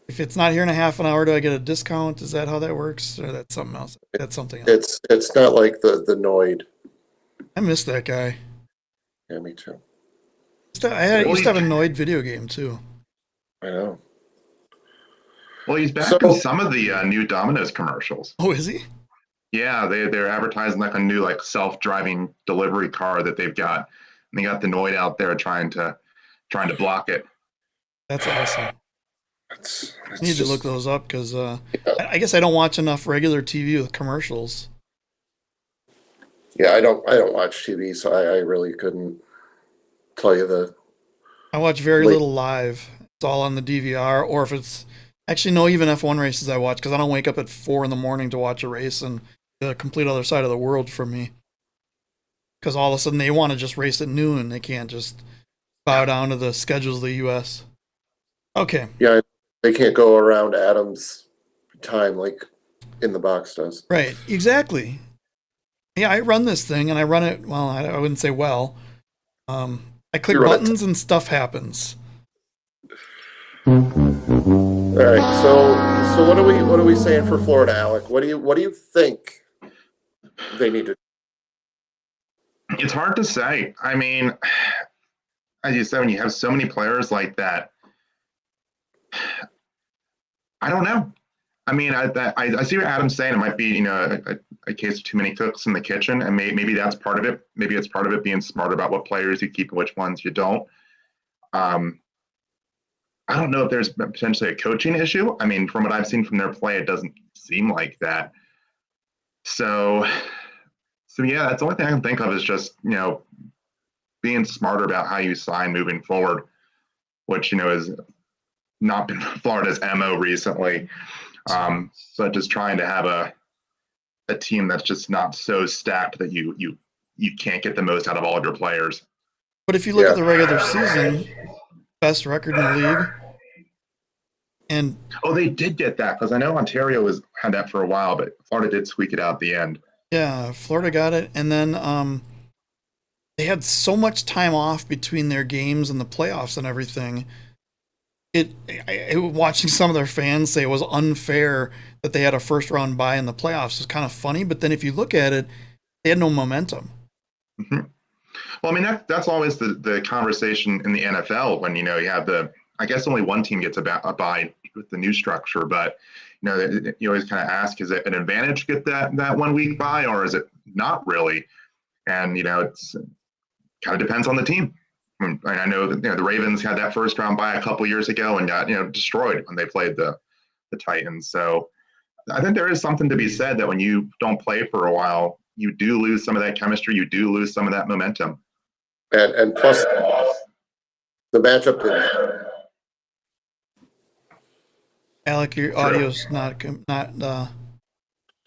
If it's not here in a half an hour, do I get a discount? Is that how that works, or that's something else? That's something else. It's not like the Noid. I miss that guy. Yeah, me too. I Well, used to have a Noid video game too. I know. well, he's back So in some of the new Domino's commercials. Oh, is he? Yeah, they're advertising like a new like self-driving delivery car that they've got. And they got the Noid out there trying to block it. That's awesome. it's I need to just, look those up because I guess I don't watch enough regular TV with commercials. yeah, I don't watch TV, so I really couldn't tell you the I watch very late. little live. It's all on the DVR, or if it's actually no, even F1 races I watch because I don't wake up at 4 in the morning to watch a race and the complete other side of the world from me. Because all of a sudden they want to just race at noon. They can't just bow down to the schedules of the U.S. Okay, Yeah, they can't go around Adam's time like In the Box does. right, exactly. Yeah, I run this thing and I run it. Well, I wouldn't say well. I click You run it. buttons and stuff happens. All right, so what are we saying for Florida, Alec? What do you think they need to? It's hard to say. I mean, as you said, when you have so many players like that, I don't know. I mean, I see what Adam's saying. It might be, a case of too many cooks in the kitchen, and maybe that's part of it. Maybe it's part of it being smart about what players you keep and which ones you don't. I don't know if there's potentially a coaching issue. I mean, from what I've seen from their play, it doesn't seem like that. So yeah, that's the only thing I can think of is just, being smarter about how you sign moving forward, which, has not been Florida's MO recently. So just trying to have a team that's just not so stacked that you can't get the most out of all of your players. But if you look Yeah. at the regular season, best record in the league, and Oh, they did get that because I know Ontario had that for a while, but Florida did squeak it out at the end. yeah, Florida got it, and then they had so much time off between their games and the playoffs and everything. Watching some of their fans say it was unfair that they had a first round bye in the playoffs is kind of funny. But then if you look at it, they had no momentum. Mm-hmm. Well, I mean, that's always the conversation in the NFL when, you have I guess only one team gets a bye with the new structure, but, you always kind of ask, is it an advantage to get that 1 week bye, or is it not really? And, it's kind of depends on the team. I know that, the Ravens had that first round bye a couple years ago and got, destroyed when they played the Titans. So I think there is something to be said that when you don't play for a while, you do lose some of that chemistry. You do lose some of that momentum. And plus the matchup didn't. Alec, your audio's not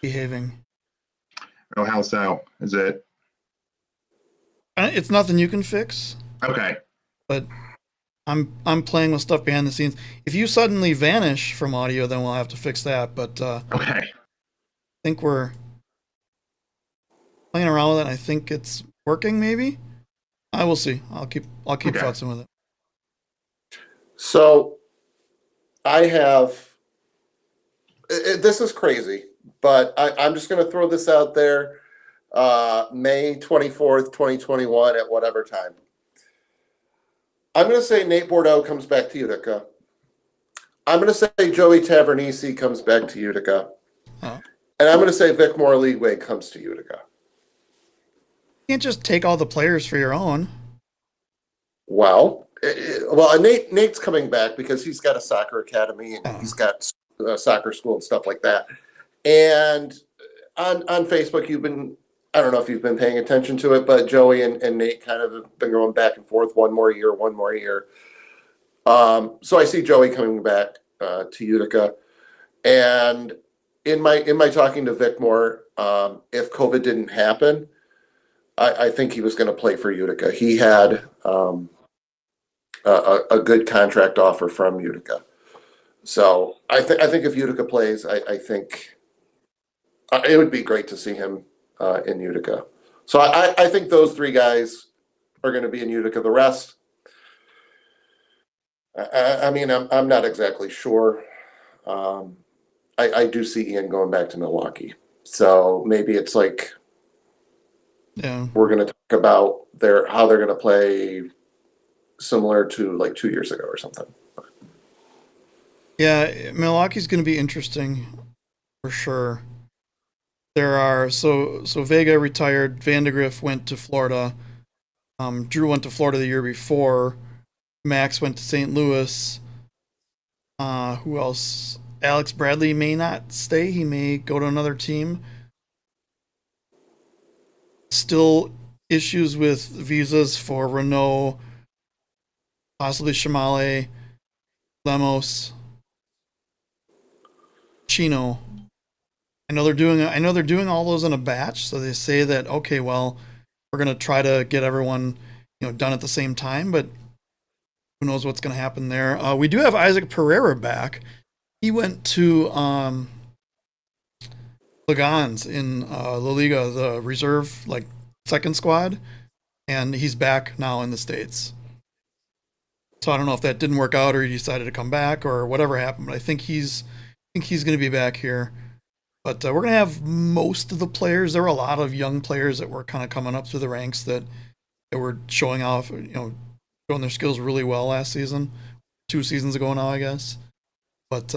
behaving. Oh, how so? Is it It's nothing you can fix, okay? but I'm playing with stuff behind the scenes. If you suddenly vanish from audio, then we'll have to fix that. But Okay. I think we're playing around with it. I think it's working. Maybe I will see. I'll keep Okay. futzing with it. So I have. This is crazy, but I'm just going to throw this out there. May 24th, 2021, at whatever time. I'm going to say Nate Bordeaux comes back to Utica. I'm going to say Joey Tavernisi comes back to Utica. Oh. And I'm going to say Vic Morligway comes to Utica. You can't just take all the players for your own. Well, Nate's coming back because he's got a soccer academy and he's got a soccer school and stuff like that. And on Facebook, I don't know if you've been paying attention to it, but Joey and Nate kind of have been going back and forth one more year. So I see Joey coming back to Utica. And in my talking to Vic Moore, if COVID didn't happen, I think he was going to play for Utica. He had a good contract offer from Utica. So I think if Utica plays, I think it would be great to see him in Utica. So I think those three guys are going to be in Utica. The rest, I mean, I'm not exactly sure. I do see Ian going back to Milwaukee. So maybe it's like we're going to talk about how they're going to play similar to like 2 years ago or something. Yeah, Milwaukee's going to be interesting for sure. There are so Vega retired. Vandegrift went to Florida. Drew went to Florida the year before. Max went to St. Louis. Who else? Alex Bradley may not stay. He may go to another team. Still issues with visas for Renault, possibly Shamale, Lemos, Chino. I know they're doing all those in a batch. So they say that, okay, well, we're gonna try to get everyone, done at the same time, but who knows what's gonna happen there. We do have Isaac Pereira back. He went to Legans in La Liga, the reserve, like second squad, and he's back now in the States. So I don't know if that didn't work out or he decided to come back or whatever happened, but I think he's going to be back here. But we're going to have most of the players. There were a lot of young players that were kind of coming up through the ranks that were showing off, showing their skills really well last season, 2 seasons ago now, I guess. But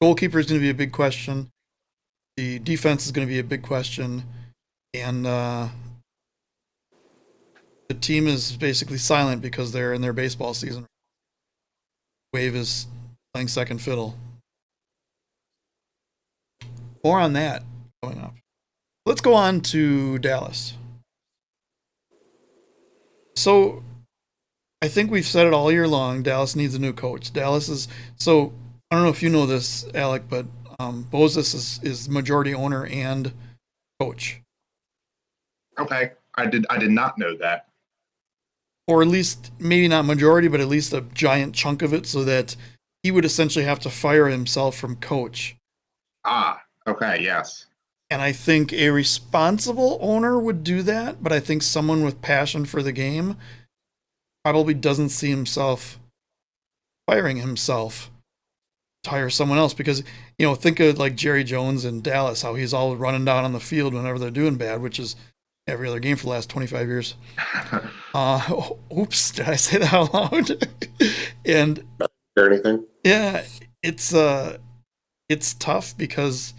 goalkeeper is going to be a big question. The defense is going to be a big question. And the team is basically silent because they're in their baseball season. Wave is playing second fiddle. More on that going up. Let's go on to Dallas. So I think we've said it all year long. Dallas needs a new coach. Dallas is so. I don't know if you know this, Alec, but Bozis is majority owner and coach. Okay, I did not know that. Or at least maybe not majority, but at least a giant chunk of it, so that he would essentially have to fire himself from coach. Ah, okay, yes. And I think a responsible owner would do that, but I think someone with passion for the game probably doesn't see himself firing himself to hire someone else, because think of like Jerry Jones in Dallas, how he's all running down on the field whenever they're doing bad, which is every other game for the last 25 years. Oops, did I say that out loud? And Or anything? yeah, it's tough because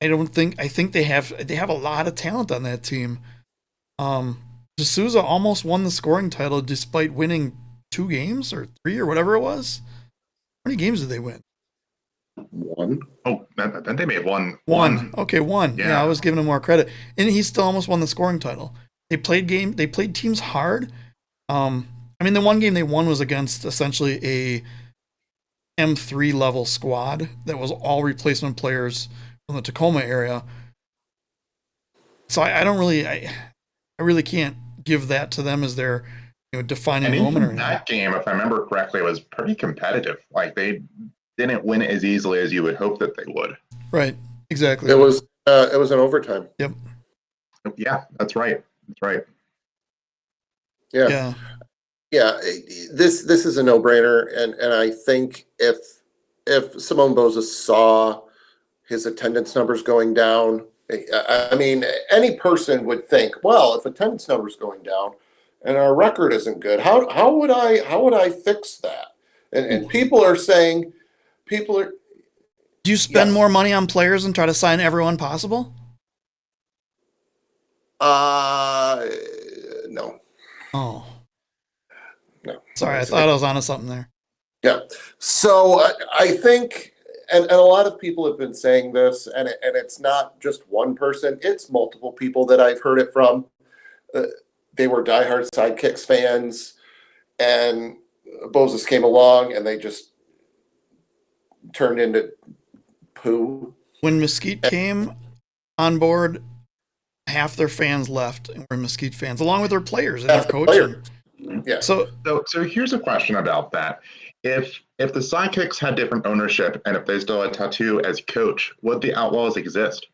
I think they have a lot of talent on that team. D'Souza almost won the scoring title despite winning 2 games or 3 or whatever it was. How many games did they win? 1. Oh, then they made one. Okay, 1. Yeah, I was giving him more credit, and he still almost won the scoring title. They played teams hard. I mean, the one game they won was against essentially a M3 level squad that was all replacement players from the Tacoma area. So I don't really, I really can't give that to them as their defining And moment. even that game, if I remember correctly, was pretty competitive. Like they didn't win it as easily as you would hope that they would. Right. Exactly. It was an overtime. Yep. Yeah, that's right. That's right. Yeah. This is a no-brainer, and I think if Simone Bozes saw his attendance numbers going down, I mean, any person would think, well, if attendance numbers going down and our record isn't good, how would I fix that? And people are saying, do you spend more money on players and try to sign everyone possible? No. Oh. No. Sorry, I thought I was onto something there. Yeah. So I think, and a lot of people have been saying this, and it's not just one person, it's multiple people that I've heard it from. They were diehard Sidekicks fans, and Bozes came along, and they just turned into poo. When Mesquite came on board, half their fans left and were Mesquite fans, along with their players and their coaching. Yeah. So So here's a question about that. If the Sidekicks had different ownership and if they still had Tattoo as coach, would the Outlaws exist?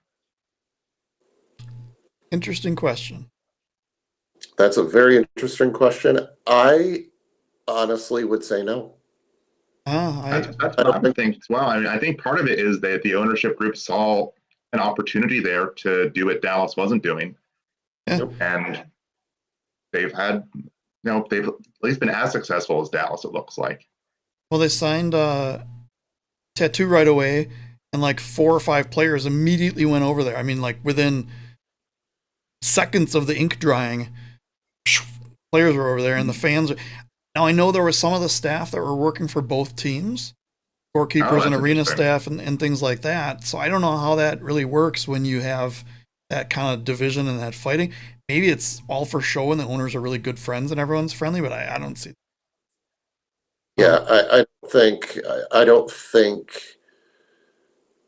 interesting question. That's a very interesting question. I honestly would say no. That's I what I don't would think. think as well. I mean, I think part of it is that the ownership group saw an opportunity there to do what Dallas wasn't doing, Yeah. and they've had, they've at least been as successful as Dallas. It looks like. Well, they signed Tattoo right away, and like 4 or 5 players immediately went over there. I mean, like within seconds of the ink drying, players were over there, and the fans. Now I know there was some of the staff that were working for both teams, Oh, scorekeepers and that's arena interesting. staff and things like that. So I don't know how that really works when you have that kind of division and that fighting. Maybe it's all for show and the owners are really good friends and everyone's friendly, but I don't see. Yeah, I don't think. I don't think.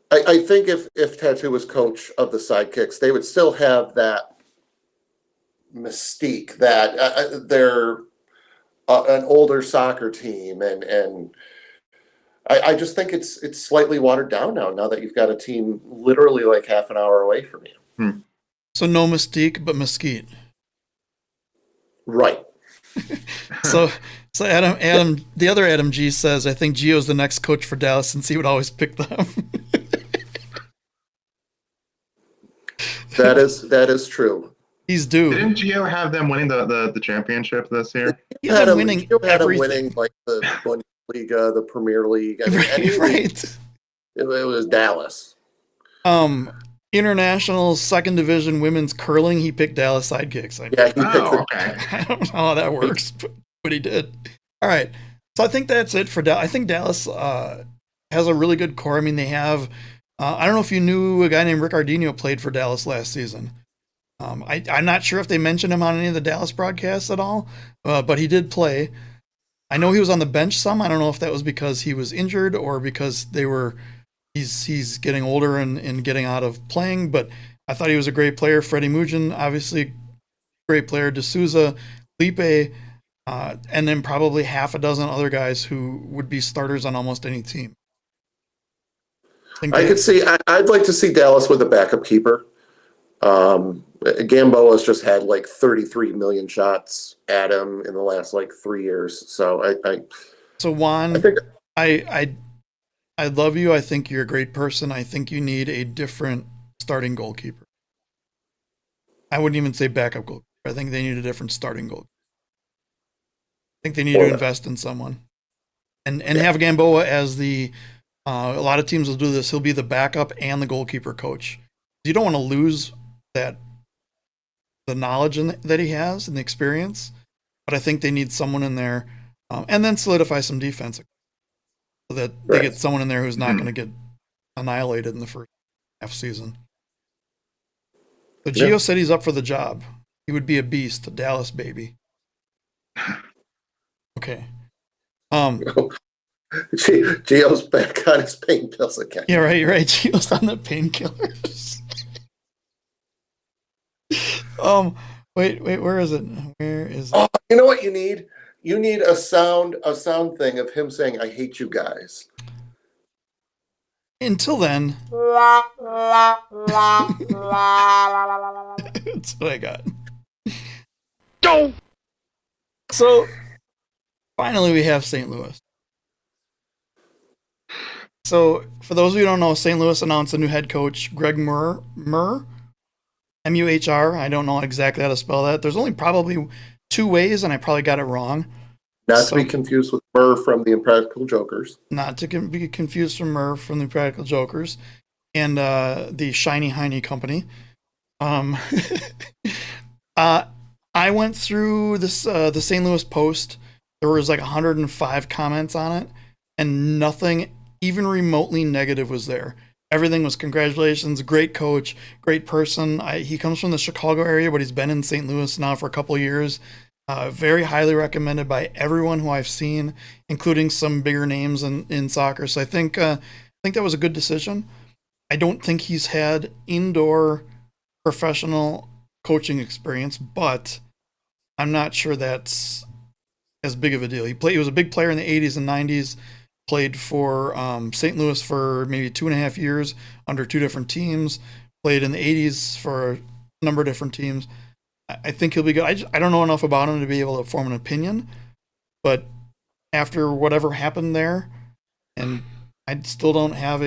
I think if Tattoo was coach of the Sidekicks, they would still have that mystique that they're an older soccer team, and I just think it's slightly watered down now. Now that you've got a team literally like half an hour away from you. Hmm. So no Mystique, but Mesquite. Right. So Adam, the other Adam G says, I think Gio's the next coach for Dallas since he would always pick them. That is true. He's due. Didn't Gio have them winning the championship this year? He had him winning You had him everything. winning like the Bundesliga, the Premier League. I mean, any league, Right. it was Dallas. International second division women's curling, he picked Dallas Sidekicks. Yeah, he picked Oh, okay. I don't know how that works, but he did. All right. So I think that's it for Dallas. I think Dallas has a really good core. I mean, they have, I don't know if you knew a guy named Rick Ardino played for Dallas last season. I'm not sure if they mentioned him on any of the Dallas broadcasts at all, but he did play. I know he was on the bench some. I don't know if that was because he was injured or because he's getting older and getting out of playing, but I thought he was a great player. Freddie Mugen, obviously great player. D'Souza, Lipe, and then probably half a dozen other guys who would be starters on almost any team. I'd like to see Dallas with a backup keeper. Gamboa's just had like 33 million shots at him in the last like 3 years. So So Juan, I think I love you. I think you're a great person. I think you need a different starting goalkeeper. I wouldn't even say backup goalkeeper. I think they need a different starting goalkeeper. I think they need to invest in someone. And have Gamboa as the a lot of teams will do this. He'll be the backup and the goalkeeper coach. You don't want to lose the knowledge that he has and the experience, but I think they need someone in there, and then solidify some defense so that they get someone in there who's not going to get annihilated in the first half season. So Gio said he's up for the job. He would be a beast, a Dallas baby. Okay. Gio's back on his pain pills again. Yeah, right. You're right. Gio's on the painkillers. Wait, where is it? Where is it? Oh, you know what you need? You need a sound thing of him saying, "I hate you guys." Until then, that's what I got. Go. So finally, we have St. Louis. So for those of you who don't know, St. Louis announced a new head coach, Greg Muhr, M-U-H-R. I don't know exactly how to spell that. There's only probably 2 ways, and I probably got it wrong. Not to be confused with Murr from the Impractical Jokers. Not to be confused from Murr from the Impractical Jokers and the Shiny Heiny Company. I went through this the St. Louis Post. There was like 105 comments on it, and nothing even remotely negative was there. Everything was congratulations, great coach, great person. He comes from the Chicago area, but he's been in St. Louis now for a couple of years. Very highly recommended by everyone who I've seen, including some bigger names in soccer. So I think that was a good decision. I don't think he's had indoor professional coaching experience, but I'm not sure that's as big of a deal. He was a big player in the 80s and 90s. Played for St. Louis for maybe 2.5 years under 2 different teams. Played in the 80s for a number of different teams. I think he'll be good. I don't know enough about him to be able to form an opinion, but after whatever happened there, and I still don't have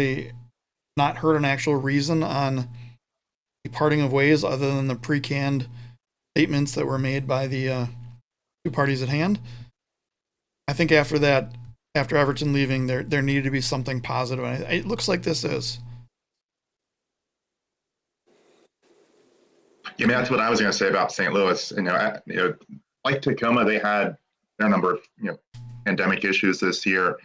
not heard an actual reason on the parting of ways other than the pre-canned statements that were made by the 2 parties at hand. I think after that, after Everton leaving, there needed to be something positive, and it looks like this is. Yeah, I mean, that's what I was going to say about St. Louis. Like Tacoma, they had a number of pandemic issues this year,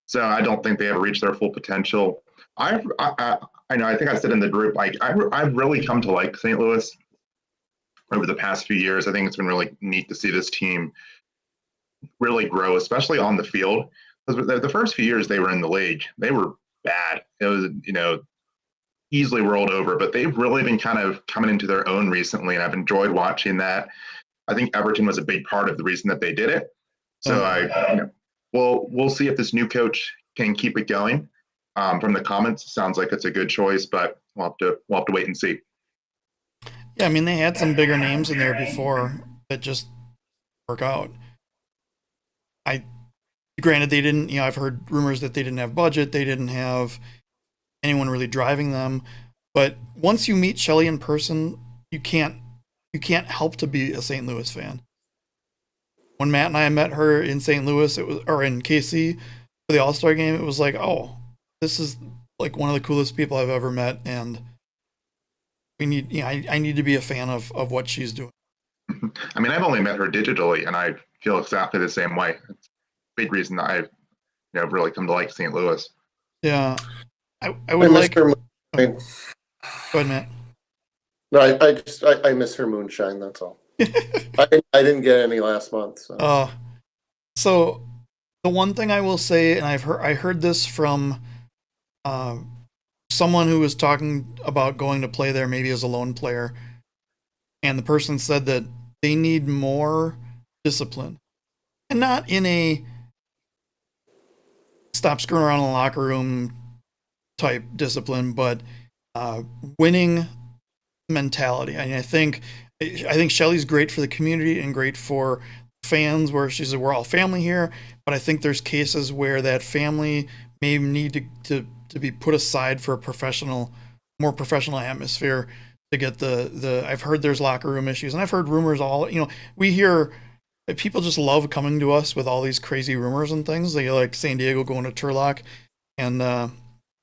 so I don't think they ever reached their full potential. I know. I think I said in the group, like I've really come to like St. Louis over the past few years. I think it's been really neat to see this team really grow, especially on the field. Because the first few years they were in the league, they were bad. It was easily rolled over, but they've really been kind of coming into their own recently, and I've enjoyed watching that. I think Everton was a big part of the reason that they did it. So we'll see if this new coach can keep it going. From the comments, it sounds like it's a good choice, but we'll have to wait and see. Yeah, I mean they had some bigger names in there before that just work out. Granted, they didn't. I've heard rumors that they didn't have budget, they didn't have anyone really driving them. But once you meet Shelley in person, you can't help to be a St. Louis fan. When Matt and I met her in St. Louis, or in KC for the All-Star game, it was like, oh, this is like one of the coolest people I've ever met, and we need. I need to be a fan of what she's doing. I mean, I've only met her digitally, and I feel exactly the same way. It's a big reason that I've really come to like St. Louis. Yeah, I would like. Her, go ahead, Matt. No, I miss her moonshine. That's all. I didn't get any last month. So the one thing I will say, and I heard this from someone who was talking about going to play there, maybe as a lone player, and the person said that they need more discipline, and not in a stop screwing around in the locker room type discipline, but winning mentality. I mean, I think Shelley's great for the community and great for fans, where she's like, we're all family here. But I think there's cases where that family may need to be put aside for a more professional atmosphere to get the. I've heard there's locker room issues, and I've heard rumors we hear that people just love coming to us with all these crazy rumors and things. They like San Diego going to Turlock, and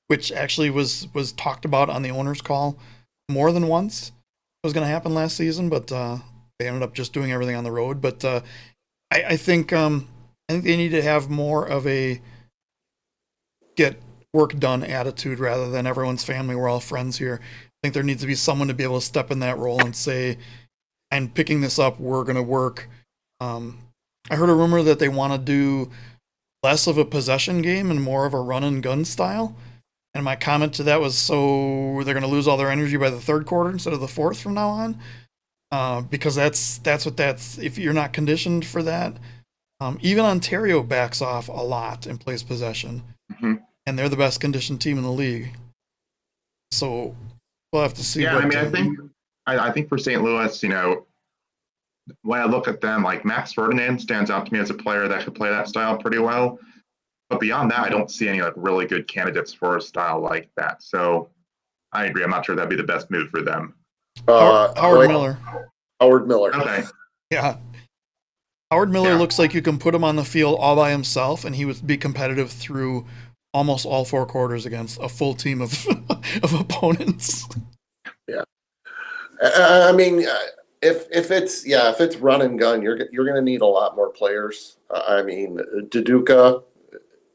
which actually was talked about on the owner's call more than once. It was going to happen last season, but they ended up just doing everything on the road. But I think they need to have more of a get work done attitude rather than everyone's family. We're all friends here. I think there needs to be someone to be able to step in that role and say, I'm picking this up, we're going to work. I heard a rumor that they want to do less of a possession game and more of a run and gun style. And my comment to that was, so they're going to lose all their energy by the third quarter instead of the fourth from now on, because that's if you're not conditioned for that. Even Ontario backs off a lot and plays possession, and they're the best conditioned team in the league. So we'll have to see. Yeah, I think for St. Louis, when I look at them, like Max Ferdinand stands out to me as a player that could play that style pretty well. But beyond that, I don't see any really good candidates for a style like that. So I agree. I'm not sure that'd be the best move for them. Howard Miller. Howard Miller. Okay. Yeah. Howard Miller looks like you can put him on the field all by himself, and he would be competitive through almost all 4 quarters against a full team of opponents. Yeah. I mean, if it's run and gun, you're going to need a lot more players. I mean, Duduka,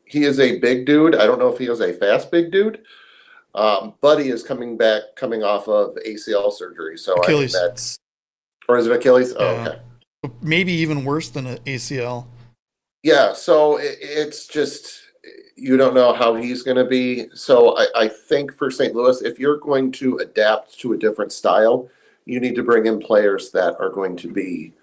he is a big dude. I don't know if he is a fast big dude, but he is coming off of ACL surgery. So Achilles. I think or is it Achilles? Oh, okay. Maybe even worse than an ACL. Yeah, so it's just, you don't know how he's going to be. So I think for St. Louis, if you're going to adapt to a different style, you need to bring in players that are going to be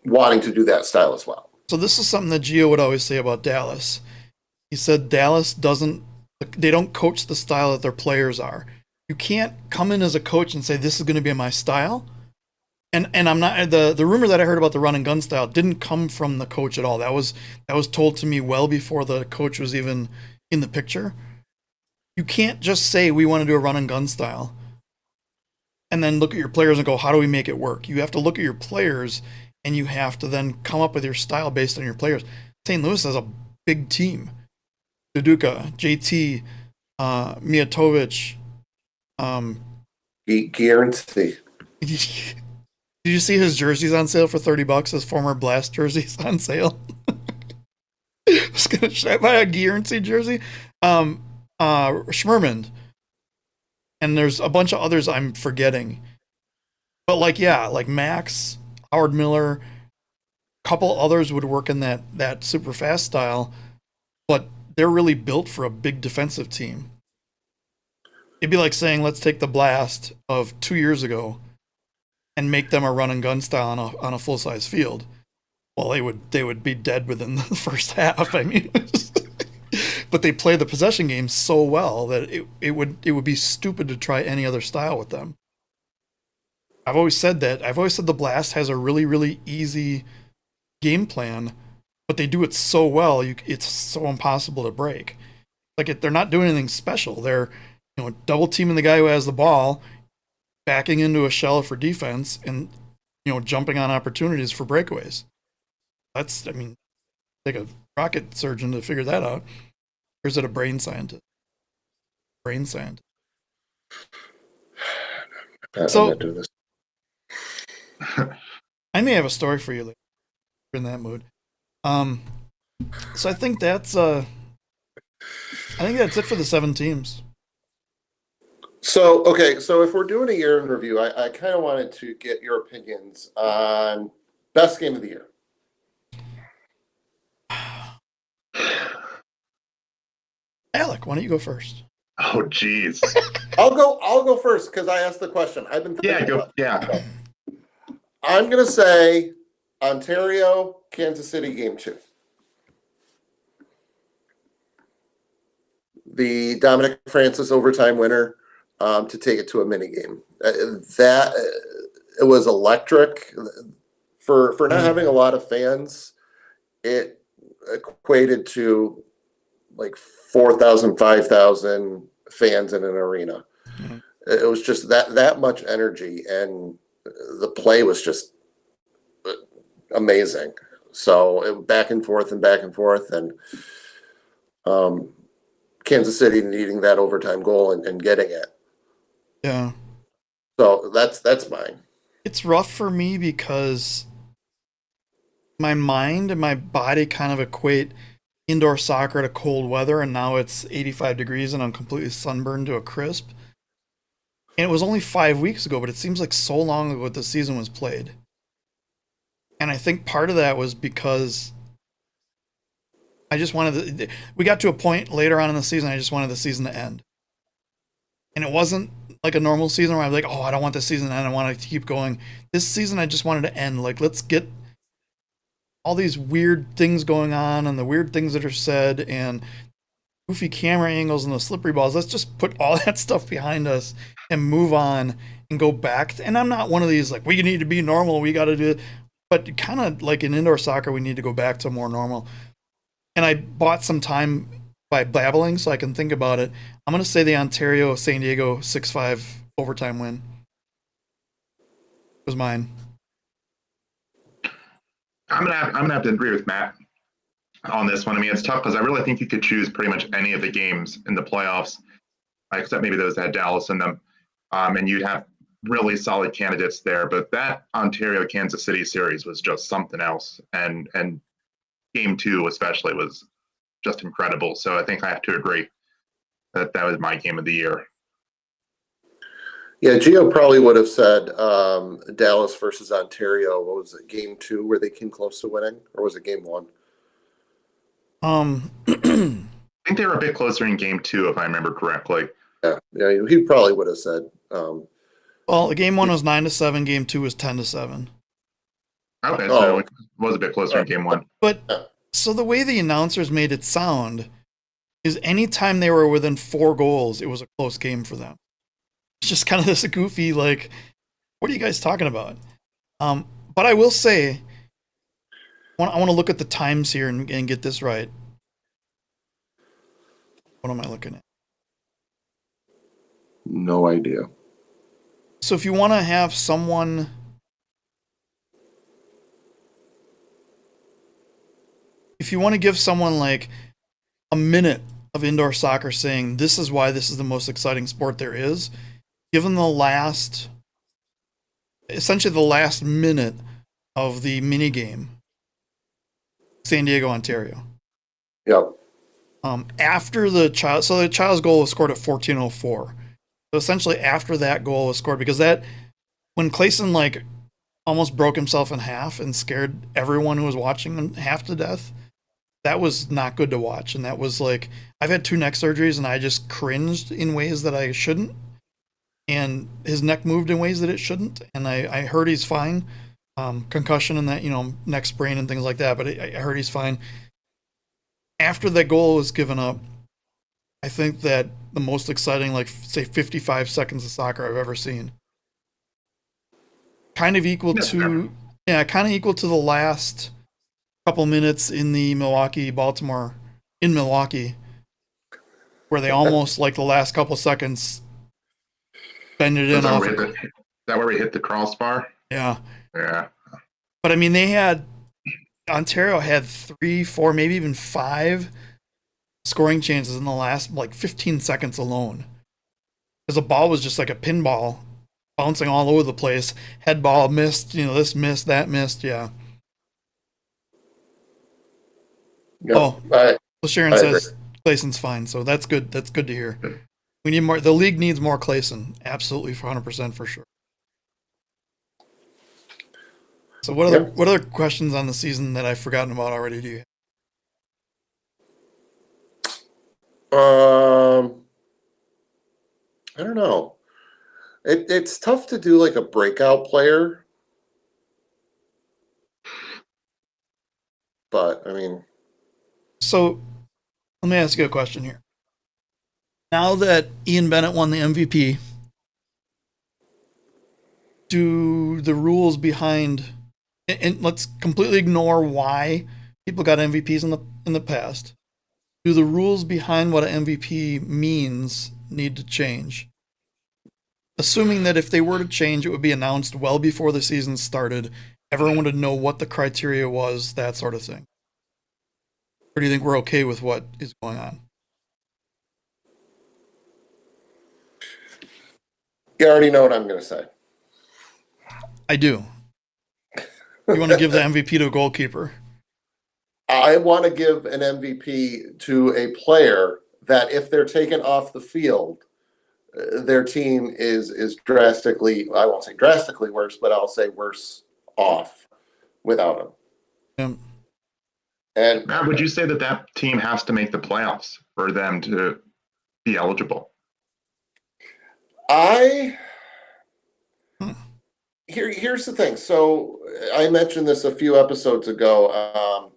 wanting to do that style as well. So this is something that Gio would always say about Dallas. He said Dallas they don't coach the style that their players are. You can't come in as a coach and say this is going to be my style. And I'm not the rumor that I heard about the run and gun style didn't come from the coach at all. That was told to me well before the coach was even in the picture. You can't just say we want to do a run and gun style and then look at your players and go, how do we make it work? You have to look at your players and you have to then come up with your style based on your players. St. Louis has a big team. Duduka, JT, Mijatovic. Guarantee. Did you see his jerseys on sale for $30? His former Blast jerseys on sale. Should I buy a guarantee jersey? Schmerman. And there's a bunch of others I'm forgetting. But like Max, Howard Miller, a couple others would work in that super fast style, but they're really built for a big defensive team. It'd be like saying, let's take the Blast of 2 years ago and make them a run and gun style on a full size field. Well, they would be dead within the first half. I mean, but they play the possession game so well that it would be stupid to try any other style with them. I've always said that. I've always said the Blast has a really, really easy game plan, but they do it so well, it's so impossible to break. Like they're not doing anything special. They're double teaming the guy who has the ball, backing into a shell for defense, and jumping on opportunities for breakaways. Take a rocket surgeon to figure that out. Or is it a brain scientist? Brain scientist. I'm So not doing this. I may have a story for you later. In that mood. So I think that's it for the 7 teams. So if we're doing a year in review, I kind of wanted to get your opinions on best game of the year. Alec, why don't you go first? Oh, geez. I'll go first because I asked the question. I've been thinking about it. Yeah. I'm gonna say Ontario, Kansas City, game 2. The Dominic Francis overtime winner to take it to a mini game. That it was electric. For not having a lot of fans, it equated to like 4,000, 5,000 fans in an arena. Mm-hmm. It was just that much energy, and the play was just amazing. So it back and forth, and Kansas City needing that overtime goal and getting it. Yeah. So that's mine. It's rough for me because my mind and my body kind of equate indoor soccer to cold weather, and now it's 85 degrees and I'm completely sunburned to a crisp. And it was only 5 weeks ago, but it seems like so long ago the season was played. And I think part of that was because I just wanted we got to a point later on in the season, I just wanted the season to end. And it wasn't like a normal season where I was like, oh, I don't want this season to end, I want to keep going. This season I just wanted to end. Like, let's get all these weird things going on and the weird things that are said and goofy camera angles and the slippery balls. Let's just put all that stuff behind us and move on and go back. And I'm not one of these like, we need to be normal, we got to do it. But kind of like in indoor soccer, we need to go back to more normal. And I bought some time by babbling so I can think about it. I'm going to say the Ontario San Diego 6-5 overtime win was mine. I'm gonna have to agree with Matt on this one. I mean, it's tough because I really think you could choose pretty much any of the games in the playoffs, except maybe those that had Dallas in them, and you'd have really solid candidates there. But that Ontario Kansas City series was just something else, and game 2 especially was just incredible. So I think I have to agree that was my game of the year. Yeah, Gio probably would have said Dallas versus Ontario. What was it, game 2 where they came close to winning? Or was it game 1? I think they were a bit closer in game 2, if I remember correctly. Yeah, he probably would have said. Well, game 1 was 9-7, game 2 was 10-7. Okay, Oh. so it was a bit closer in game one. But Yeah. so the way the announcers made it sound is anytime they were within 4 goals, it was a close game for them. It's just kind of this goofy, like, what are you guys talking about? But I will say, I want to look at the times here and get this right. What am I looking at? No idea. So if you want to have someone, if you want to give someone like a minute of indoor soccer saying this is why this is the most exciting sport there is, give them essentially the last minute of the mini game, San Diego, Ontario. Yep. After the child's goal was scored at 14:04. So essentially after that goal was scored, because that, when Clayson like almost broke himself in half and scared everyone who was watching him half to death, that was not good to watch. And that was like, I've had 2 neck surgeries and I just cringed in ways that I shouldn't. And his neck moved in ways that it shouldn't. And I heard he's fine. Concussion and that, neck sprain and things like that. But I heard he's fine. After that goal was given up, I think that the most exciting, like, say, 55 seconds of soccer I've ever seen. Kind of equal to the last couple minutes in the Milwaukee-Baltimore, in Milwaukee, where they almost, like, the last couple seconds bend it in off. Is that where we hit the crossbar? Yeah. Yeah. But, I mean, Ontario had 3, 4, maybe even 5 scoring chances in the last, like, 15 seconds alone. Because the ball was just like a pinball, bouncing all over the place. Head ball missed, this missed, that missed, yeah. Yep. Oh, I Sharon I says Clayson's fine, so that's good. That's good to hear. We need more. The league needs more Clayson, absolutely, for 100% for sure. So what other questions on the season that I've forgotten about already do you have? I don't know. It's tough to do like a breakout player, but I mean, So let me ask you a question here. Now that Ian Bennett won the MVP, do the rules behind, and let's completely ignore why people got MVPs in the past. Do the rules behind what an MVP means need to change? Assuming that if they were to change, it would be announced well before the season started. Everyone would know what the criteria was, that sort of thing. Or do you think we're okay with what is going on? you already know what I'm going to say. I do. You want to give the MVP to a goalkeeper? I want to give an MVP to a player that if they're taken off the field, their team is drastically, I won't say drastically worse, but I'll say worse off without him. And Now, would you say that team has to make the playoffs for them to be eligible? Here's the thing. So I mentioned this a few episodes ago.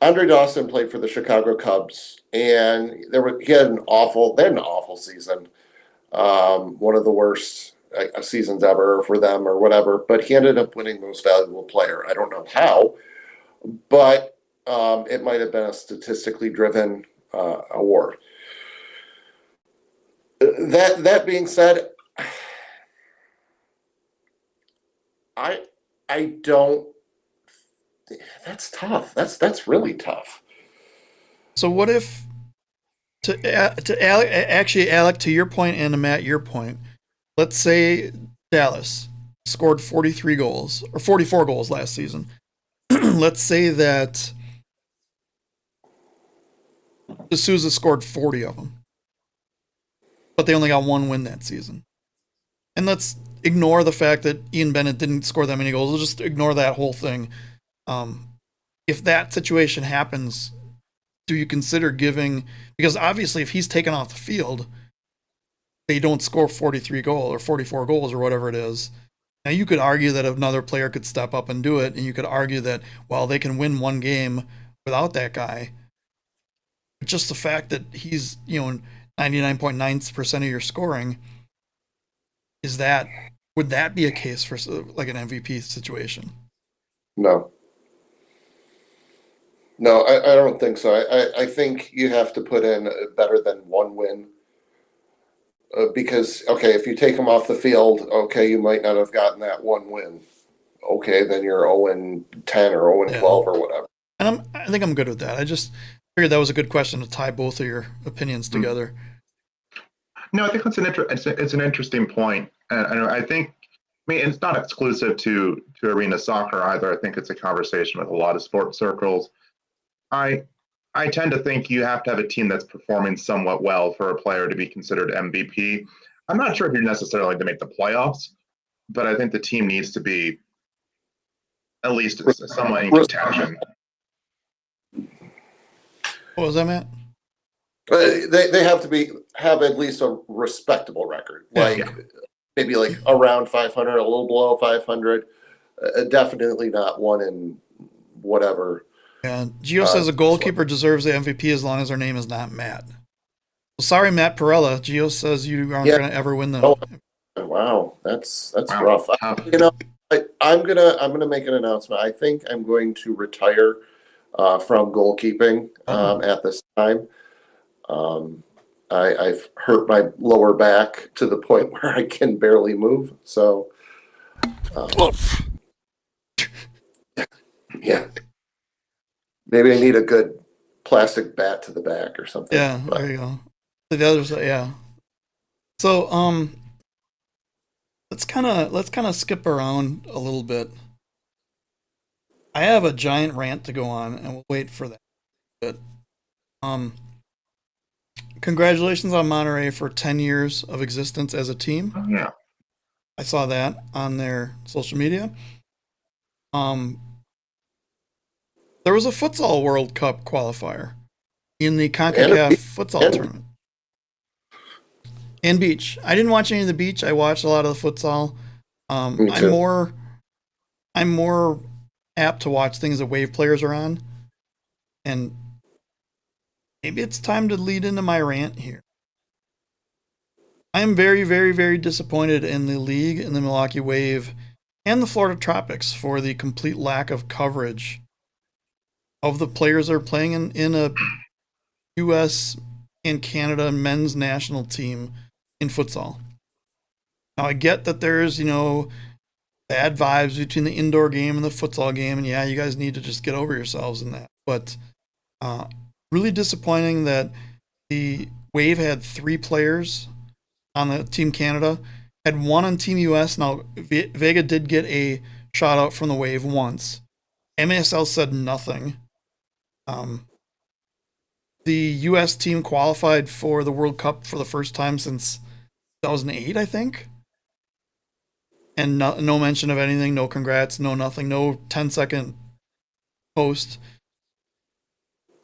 Andre Dawson played for the Chicago Cubs, and he had an awful season. One of the worst seasons ever for them or whatever, but he ended up winning most valuable player. I don't know how, but it might have been a statistically driven award. That being said, I don't. That's tough. That's really tough. So what if, to Alec, actually Alec, to your point, and to Matt, your point, let's say Dallas scored 43 goals or 44 goals last season. Let's say that D'Souza scored 40 of them, but they only got 1 win that season. And let's ignore the fact that Ian Bennett didn't score that many goals. We'll just ignore that whole thing. If that situation happens, do you consider giving, because obviously if he's taken off the field, they don't score 43 goals or 44 goals or whatever it is, Now, you could argue that another player could step up and do it, and you could argue that, well, they can win one game without that guy. But just the fact that he's, 99.9% of your scoring, would that be a case for like an MVP situation? No. No, I don't think so. I think you have to put in better than one win. Because, okay, if you take him off the field, okay, you might not have gotten that one win. Okay, then you're 0-10 or 0-12 or whatever. And I think I'm good with that. I just figured that was a good question to tie both of your opinions together. No, I think that's it's an interesting point. And I think, it's not exclusive to arena soccer either. I think it's a conversation with a lot of sports circles. I tend to think you have to have a team that's performing somewhat well for a player to be considered MVP. I'm not sure if you're necessarily to make the playoffs, but I think the team needs to be at least somewhat in contention. What was that, Matt? They have to have at least a respectable record, maybe like around 500, a little below 500. Definitely not one in whatever. Yeah, Gio says a goalkeeper deserves the MVP as long as their name is not Matt. Well, sorry, Matt Perella. Gio says you aren't going to ever win the. Oh, wow, that's rough. I'm gonna make an announcement. I think I'm going to retire from goalkeeping at this time. I've hurt my lower back to the point where I can barely move. So, yeah. Maybe I need a good plastic bat to the back or something. Yeah, there you go. The other side, yeah. So, let's kind of skip around a little bit. I have a giant rant to go on, and we'll wait for that. But, congratulations on Monterey for 10 years of existence as a team. Yeah, I saw that on their social media. There was a futsal World Cup qualifier in the CONCACAF futsal tournament. And beach. I didn't watch any of the beach. I watched a lot of the futsal. I'm more apt to watch things that wave players are on. And maybe it's time to lead into my rant here. I am very, very, very disappointed in the league, in the Milwaukee Wave, and the Florida Tropics for the complete lack of coverage of the players that are playing in a U.S. and Canada men's national team in futsal. Now, I get that there's, bad vibes between the indoor game and the futsal game, and yeah, you guys need to just get over yourselves in that. But really disappointing that the Wave had 3 players on the Team Canada, had 1 on Team US. Now, Vega did get a shout out from the Wave once. MASL said nothing. The U.S. team qualified for the World Cup for the first time since 2008, I think. And no mention of anything, no congrats, no nothing, no 10-second post.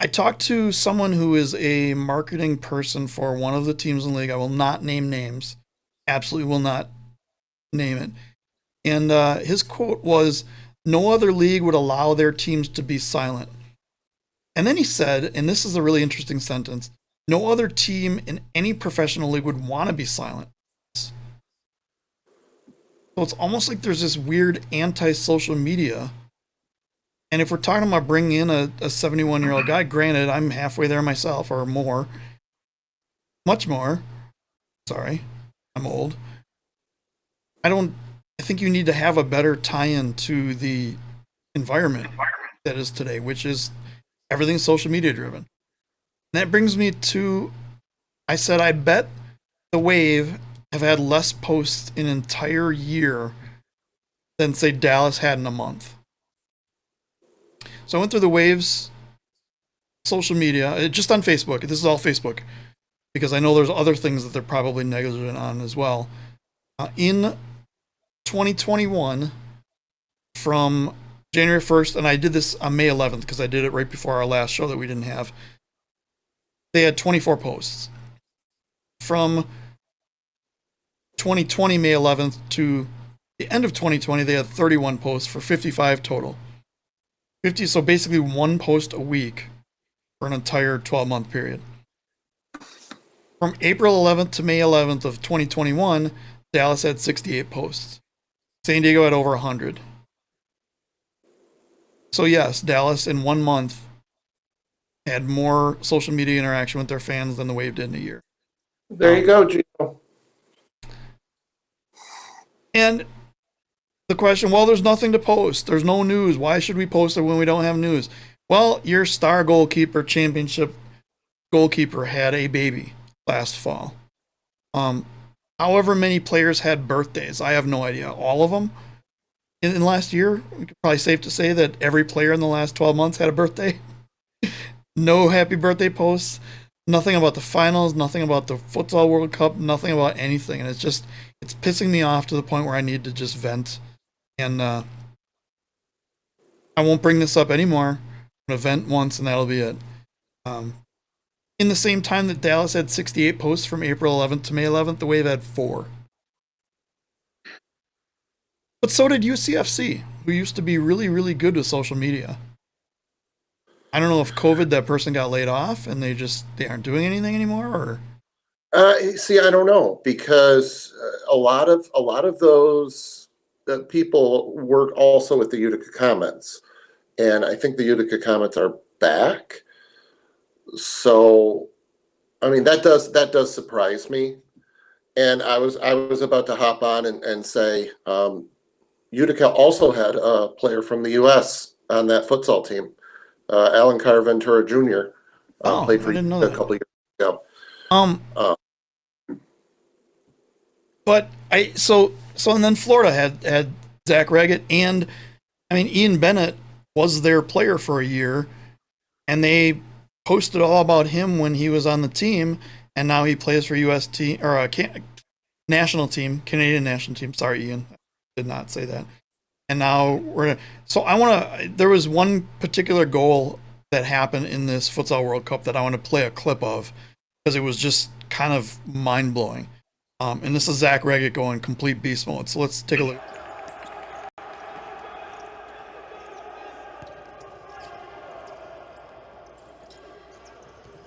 I talked to someone who is a marketing person for one of the teams in the league. I will not name names. Absolutely will not name it. And his quote was, "No other league would allow their teams to be silent." And then he said, and this is a really interesting sentence, "No other team in any professional league would want to be silent." So it's almost like there's this weird anti-social media. And if we're talking about bringing in a 71-year-old guy, granted, I'm halfway there myself, or more. Much more. Sorry, I'm old. I think you need to have a better tie-in to the environment that is today, which is everything's social media driven. And that brings me to, I said, I bet the Wave have had less posts in an entire year than, say, Dallas had in a month. So I went through the Wave's social media, just on Facebook. This is all Facebook, because I know there's other things that they're probably negligent on as well. In 2021, from January 1st, and I did this on May 11th because I did it right before our last show that we didn't have. They had 24 posts. From 2020 May 11th to The end of 2020, they had 31 posts for 55 total. 50, so basically one post a week for an entire 12-month period. From April 11th to May 11th of 2021, Dallas had 68 posts. San Diego had over 100. So yes, Dallas in 1 month had more social media interaction with their fans than the Wave did in a year. There you go, Gino. And the question, well, there's nothing to post. There's no news. Why should we post it when we don't have news? Well, your star goalkeeper, championship goalkeeper, had a baby last fall. However many players had birthdays, I have no idea. All of them in the last year? We could probably safe to say that every player in the last 12 months had a birthday. No happy birthday posts. Nothing about the finals, nothing about the Futsal World Cup, nothing about anything. And it's pissing me off to the point where I need to just vent. And I won't bring this up anymore. I'm going to vent once and that'll be it. In the same time that Dallas had 68 posts from April 11th to May 11th, the Wave had 4. But so did UCFC, who used to be really, really good with social media. I don't know if COVID, that person got laid off and they aren't doing anything anymore, or See, I don't know, because a lot of those people work also with the Utica Comments, and I think the Utica Comments are back. So, I mean, that does surprise me. And I was about to hop on and say, Utica also had a player from the U.S. on that futsal team, Alan Carventura Jr. Played for Utica a couple years ago. But and then Florida had Zach Raggett, and I mean Ian Bennett was their player for a year, and they posted all about him when he was on the team, and now he plays for U.S. team or national team, Canadian national team. Sorry, Ian, I did not say that. And now there was one particular goal that happened in this Futsal World Cup that I want to play a clip of because it was just kind of mind blowing. And this is Zach Raggett going complete beast mode. So let's take a look.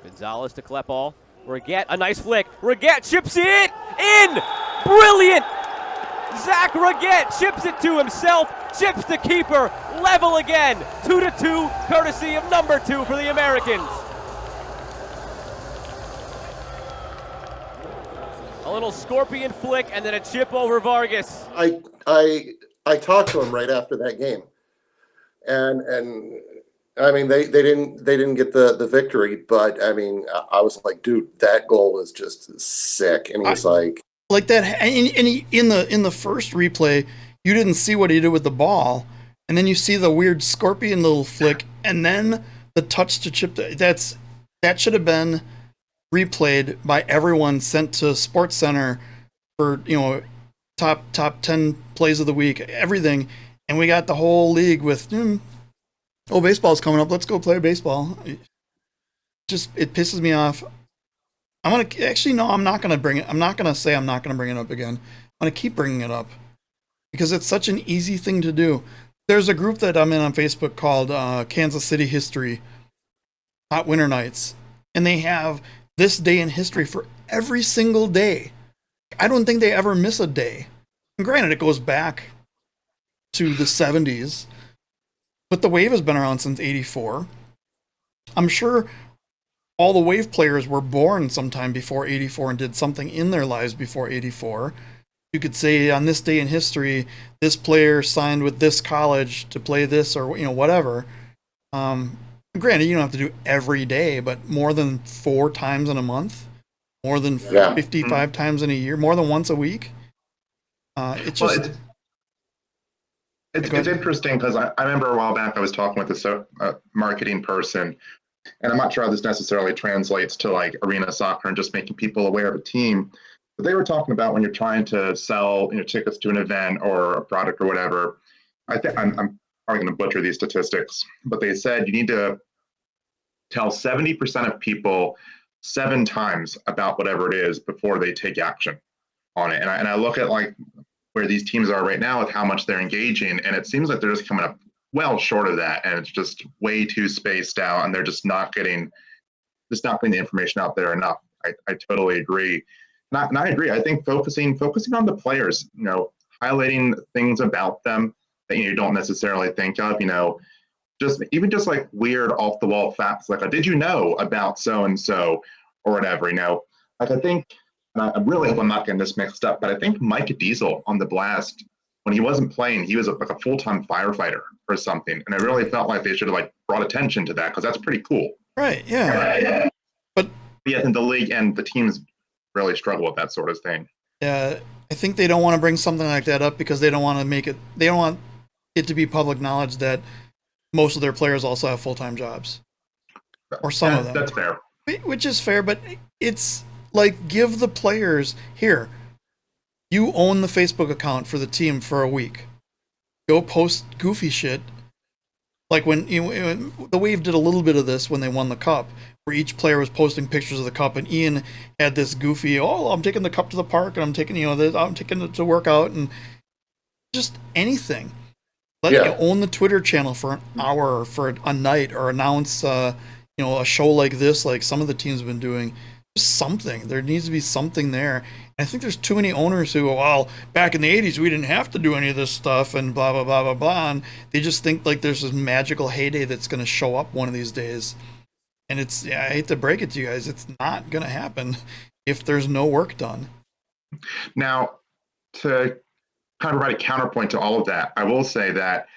Gonzalez to Klepal. Raget, a nice flick. Raget chips it in! Brilliant! Zach Raget chips it to himself, chips the keeper, level again. 2-2, courtesy of number 2 for the Americans. A little scorpion flick and then a chip over Vargas. I talked to him right after that game, and I mean they didn't get the victory, but I mean I was like, dude, that goal was just sick, and he's like that. And in the first replay, you didn't see what he did with the ball, and then you see the weird scorpion little flick, and then the touch to chip. That should have been replayed by everyone, sent to Sports Center for top 10 plays of the week, everything, and we got the whole league with baseball's coming up, let's go play baseball. It pisses me off. I'm not gonna bring it. I'm not gonna say I'm not gonna bring it up again. I'm gonna keep bringing it up because it's such an easy thing to do. There's a group that I'm in on Facebook called Kansas City History Hot Winter Nights, and they have this day in history for every single day. I don't think they ever miss a day. And granted, it goes back to the 70s, but the Wave has been around since 84. I'm sure all the Wave players were born sometime before 84 and did something in their lives before 84. You could say on this day in history, this player signed with this college to play this or whatever. Granted, you don't have to do every day, but more than 4 times in a month, more than 55 times in a year, more than once a week. It's interesting because I remember a while back I was talking with a marketing person, and I'm not sure how this necessarily translates to like arena soccer and just making people aware of a team. But they were talking about when you're trying to sell tickets to an event or a product or whatever. I think I'm probably going to butcher these statistics, but they said you need to tell 70% of people 7 times about whatever it is before they take action on it. And I look at like where these teams are right now with how much they're engaging. And it seems like they're just coming up well short of that. And it's just way too spaced out, and they're just not getting the information out there enough. I totally agree. And I agree. I think focusing on the players, highlighting things about them that you don't necessarily think of, just like weird off the wall facts, like, did you know about so and so or whatever, like I think, and I really hope I'm not getting this mixed up, but I think Mike Diesel on the Blast, when he wasn't playing, he was like a full-time firefighter or something, and I really felt like they should have brought attention to that, because that's pretty cool. Right? Yeah. But yeah, I think the league and the teams really struggle with that sort of thing. Yeah, I think they don't want to bring something like that up because they don't want it to be public knowledge that most of their players also have full-time jobs, or some of them. That's fair. Which is fair, but it's like, give the players, here, you own the Facebook account for the team for a week. Go post goofy shit. Like when the Wave did a little bit of this when they won the cup, where each player was posting pictures of the cup, and Ian had this goofy, I'm taking the cup to the park, and I'm taking, I'm taking it to work out, and just anything. Let you own the Twitter channel for an hour, or for a night, or announce, a show like this, like some of the teams have been doing. Just something. There needs to be something there. And I think there's too many owners who go, well, back in the 80s, we didn't have to do any of this stuff, and blah, blah, blah, blah, blah. And they just think like there's this magical heyday that's going to show up one of these days. And I hate to break it to you guys, it's not going to happen if there's no work done. Now, to kind of provide a counterpoint to all of that, I will say that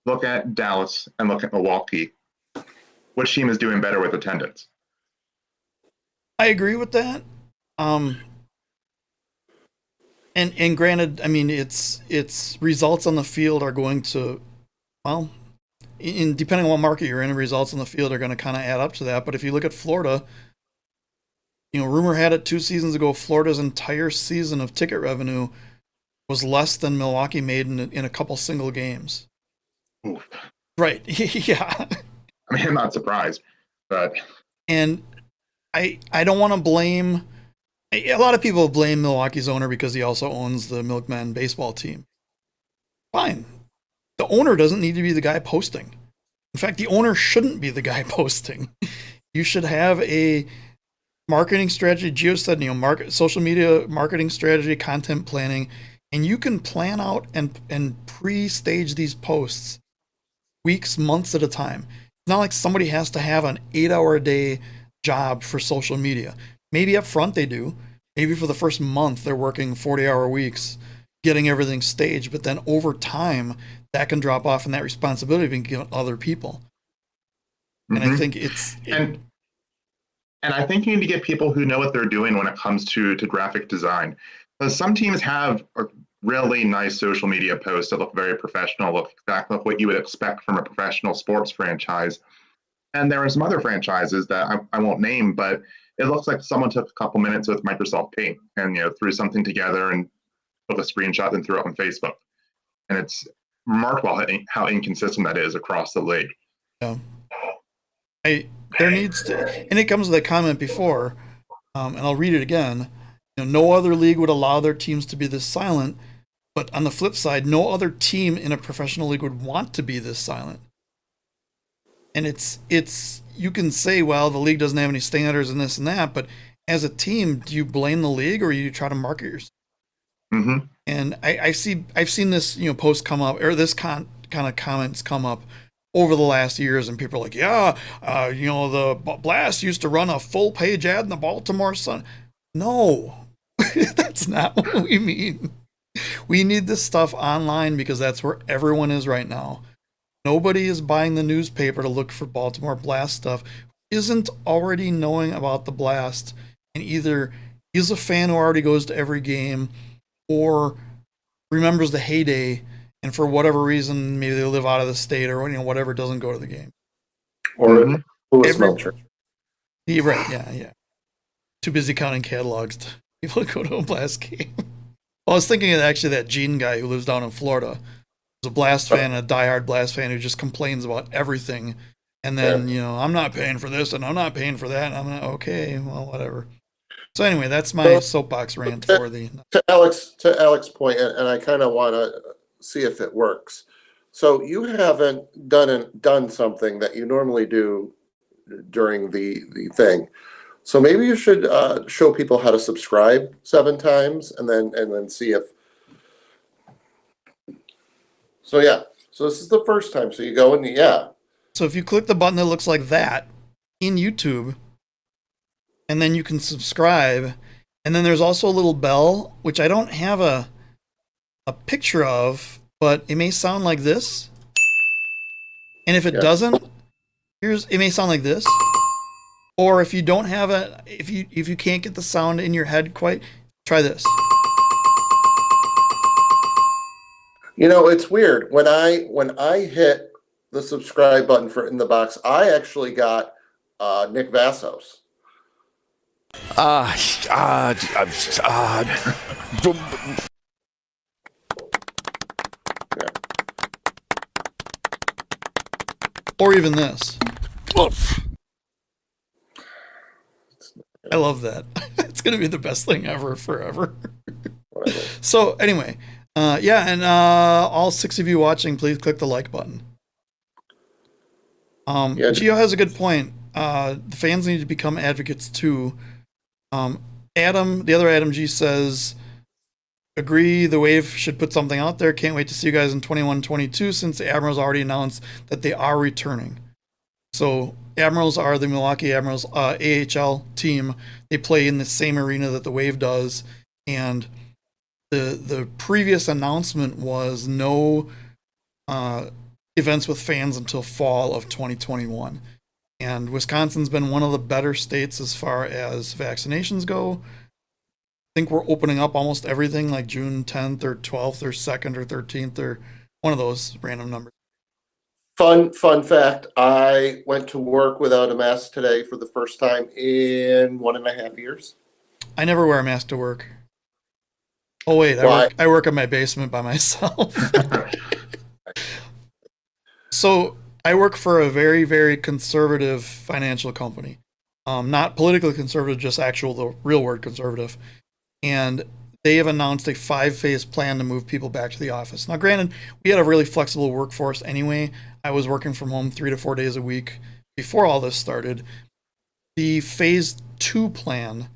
look at Dallas and look at Milwaukee. Which team is doing better with attendance? I agree with that. And granted, I mean, it's results on the field are going to, well, depending on what market you're in, results on the field are going to kind of add up to that. But if you look at Florida, rumor had it 2 seasons ago, Florida's entire season of ticket revenue was less than Milwaukee made in a couple single games. Oof. Right. Yeah. I mean, I'm not surprised, but. And I don't want to blame. A lot of people blame Milwaukee's owner because he also owns the Milkman baseball team. Fine. The owner doesn't need to be the guy posting. In fact, the owner shouldn't be the guy posting. You should have a marketing strategy. Gio said, social media marketing strategy, content planning, and you can plan out and pre-stage these posts weeks, months at a time. It's not like somebody has to have an 8-hour-a-day job for social media. Maybe up front they do. Maybe for the first month they're working 40-hour weeks, getting everything staged, but then over time that can drop off and that responsibility can give other people. And I think and I think you need to get people who know what they're doing when it comes to graphic design. Because some teams have a really nice social media posts that look very professional, look exactly like what you would expect from a professional sports franchise. And there are some other franchises that I won't name, but it looks like someone took a couple minutes with Microsoft Paint and threw something together and took a screenshot and threw it on Facebook. And it's remarkable how inconsistent that is across the league. Yeah. There needs to, and it comes to that comment before, and I'll read it again. No other league would allow their teams to be this silent, but on the flip side, no other team in a professional league would want to be this silent. And it's you can say, well, the league doesn't have any standards and this and that, but as a team, do you blame the league or you try to market yourself? Mm-hmm. And I've seen this post come up, or this kind of comments come up over the last years, and people are like, the Blast used to run a full page ad in the Baltimore Sun. No, that's not what we mean. We need this stuff online because that's where everyone is right now. Nobody is buying the newspaper to look for Baltimore Blast stuff, isn't already knowing about the Blast, and either is a fan who already goes to every game or remembers the heyday, and for whatever reason, maybe they live out of the state or whatever, doesn't go to the game. Or Louis Melcher. Yeah, right, yeah. Too busy counting catalogs to people to go to a Blast game. Well, I was thinking of actually that Gene guy who lives down in Florida. He's a Blast fan, a diehard Blast fan who just complains about everything. And then, I'm not paying for this and I'm not paying for that. And I'm like, okay, well, whatever. So anyway, that's my soapbox rant for the. To Alex's point, and I kind of want to see if it works. So you haven't done something that you normally do during the thing. So maybe you should show people how to subscribe 7 times, and then see if. So yeah, so this is the first time. So you go and So if you click the button that looks like that in YouTube, and then you can subscribe, and then there's also a little bell, which I don't have a picture of, but it may sound like this. And if it doesn't, it may sound like this. Or if you don't have if you can't get the sound in your head quite, try this. It's weird when I hit the subscribe button for In the Box. I actually got Nick Vassos. Or even this. I love that. It's going to be the best thing ever, forever. So anyway, and all 6 of you watching, please click the like button. Gio has a good point. The fans need to become advocates too. Adam, the other Adam G says, agree, the Wave should put something out there. Can't wait to see you guys in 21-22 since the Admirals already announced that they are returning. So Admirals are the Milwaukee Admirals AHL team. They play in the same arena that the Wave does. And the previous announcement was no events with fans until fall of 2021. And Wisconsin's been one of the better states as far as vaccinations go. I think we're opening up almost everything like June 10th or 12th or 2nd or 13th or one of those random numbers. Fun fact, I went to work without a mask today for the first time in 1.5 years. I never wear a mask to work. Oh wait, I work in my basement by myself. So I work for a very, very conservative financial company. Not politically conservative, just the real word conservative. And they have announced a 5-phase plan to move people back to the office. Now, granted, we had a really flexible workforce anyway. I was working from home 3 to 4 days a week before all this started. The phase 2 plan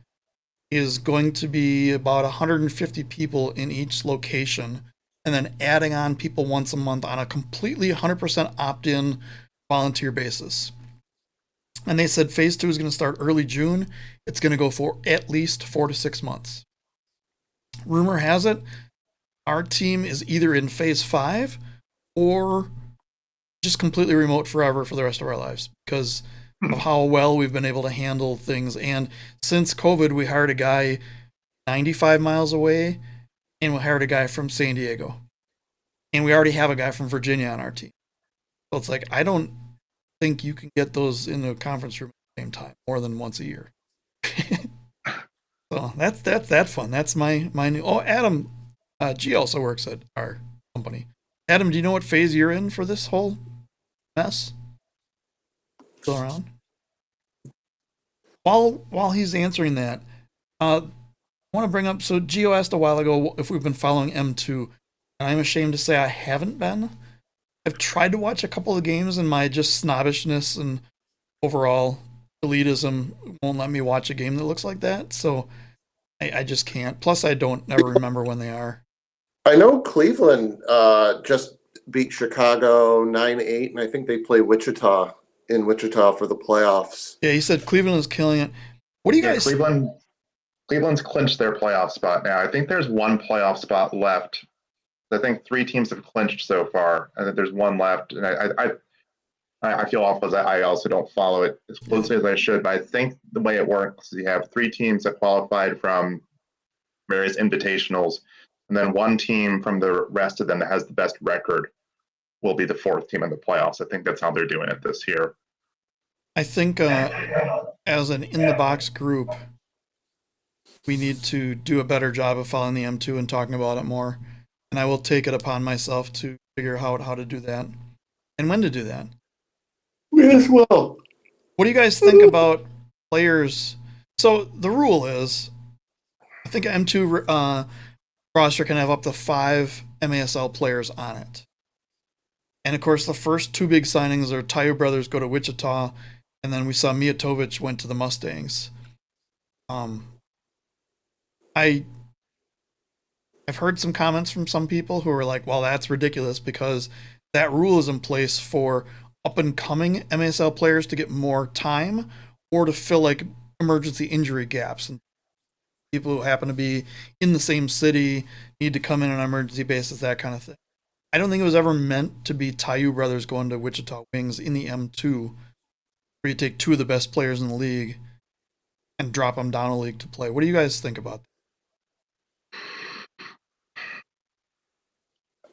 is going to be about 150 people in each location, and then adding on people once a month on a completely 100% opt-in volunteer basis. And they said phase 2 is going to start early June. It's going to go for at least 4 to 6 months. Rumor has it, our team is either in phase 5 or just completely remote forever for the rest of our lives because of how well we've been able to handle things. And since COVID, we hired a guy 95 miles away, and we hired a guy from San Diego. And we already have a guy from Virginia on our team. So it's like, I don't think you can get those in the conference room at the same time more than once a year. So that's fun. That's my new. Oh, Adam, G also works at our company. Adam, do you know what phase you're in for this whole mess? Still around? While he's answering that, I want to bring up. So Gio asked a while ago if we've been following M2, and I'm ashamed to say I haven't been. I've tried to watch a couple of games, and my just snobbishness and overall elitism won't let me watch a game that looks like that. So I just can't. Plus, I don't never remember when they are. I know Cleveland just beat Chicago 9-8, and I think they play Wichita in Wichita for the playoffs. Yeah, he said Cleveland is killing it. What do you guys? Cleveland's clinched their playoff spot now. I think there's one playoff spot left. I think 3 teams have clinched so far. I think there's one left, and I feel awful as I also don't follow it as closely as I should. But I think the way it works is you have 3 teams that qualified from various invitationals, and then one team from the rest of them that has the best record will be the 4th team in the playoffs. I think that's how they're doing it this year. I think as an In The Box group, we need to do a better job of following the M2 and talking about it more. And I will take it upon myself to figure out how to do that and when to do that. We as well. What do you guys think about players? So the rule is, I think M2 roster can have up to 5 MASL players on it. And of course, the first 2 big signings are Tayu brothers go to Wichita, and then we saw Mijatovic went to the Mustangs. I've heard some comments from some people who are like, well, that's ridiculous because that rule is in place for up and coming MASL players to get more time or to fill like emergency injury gaps. And people who happen to be in the same city need to come in on an emergency basis, that kind of thing. I don't think it was ever meant to be Tayu brothers going to Wichita Wings in the M2, where you take 2 of the best players in the league and drop them down a league to play. What do you guys think about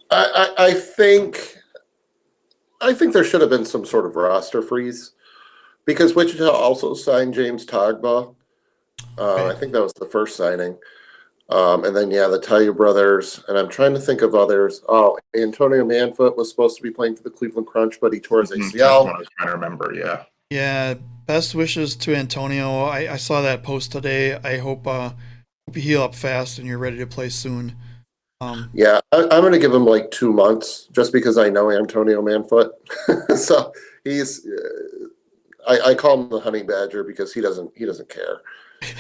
that? I think there should have been some sort of roster freeze because Wichita also signed James Togba. I think that was the first signing. And then, the Tayu brothers, and I'm trying to think of others. Oh, Antonio Manfoot was supposed to be playing for the Cleveland Crunch, but he tore his ACL. That's what I was trying to remember, yeah. Yeah, best wishes to Antonio. I saw that post today. I hope you heal up fast and you're ready to play soon. I'm going to give him like 2 months just because I know Antonio Manfoot. So he's, I call him the honey badger because he doesn't care.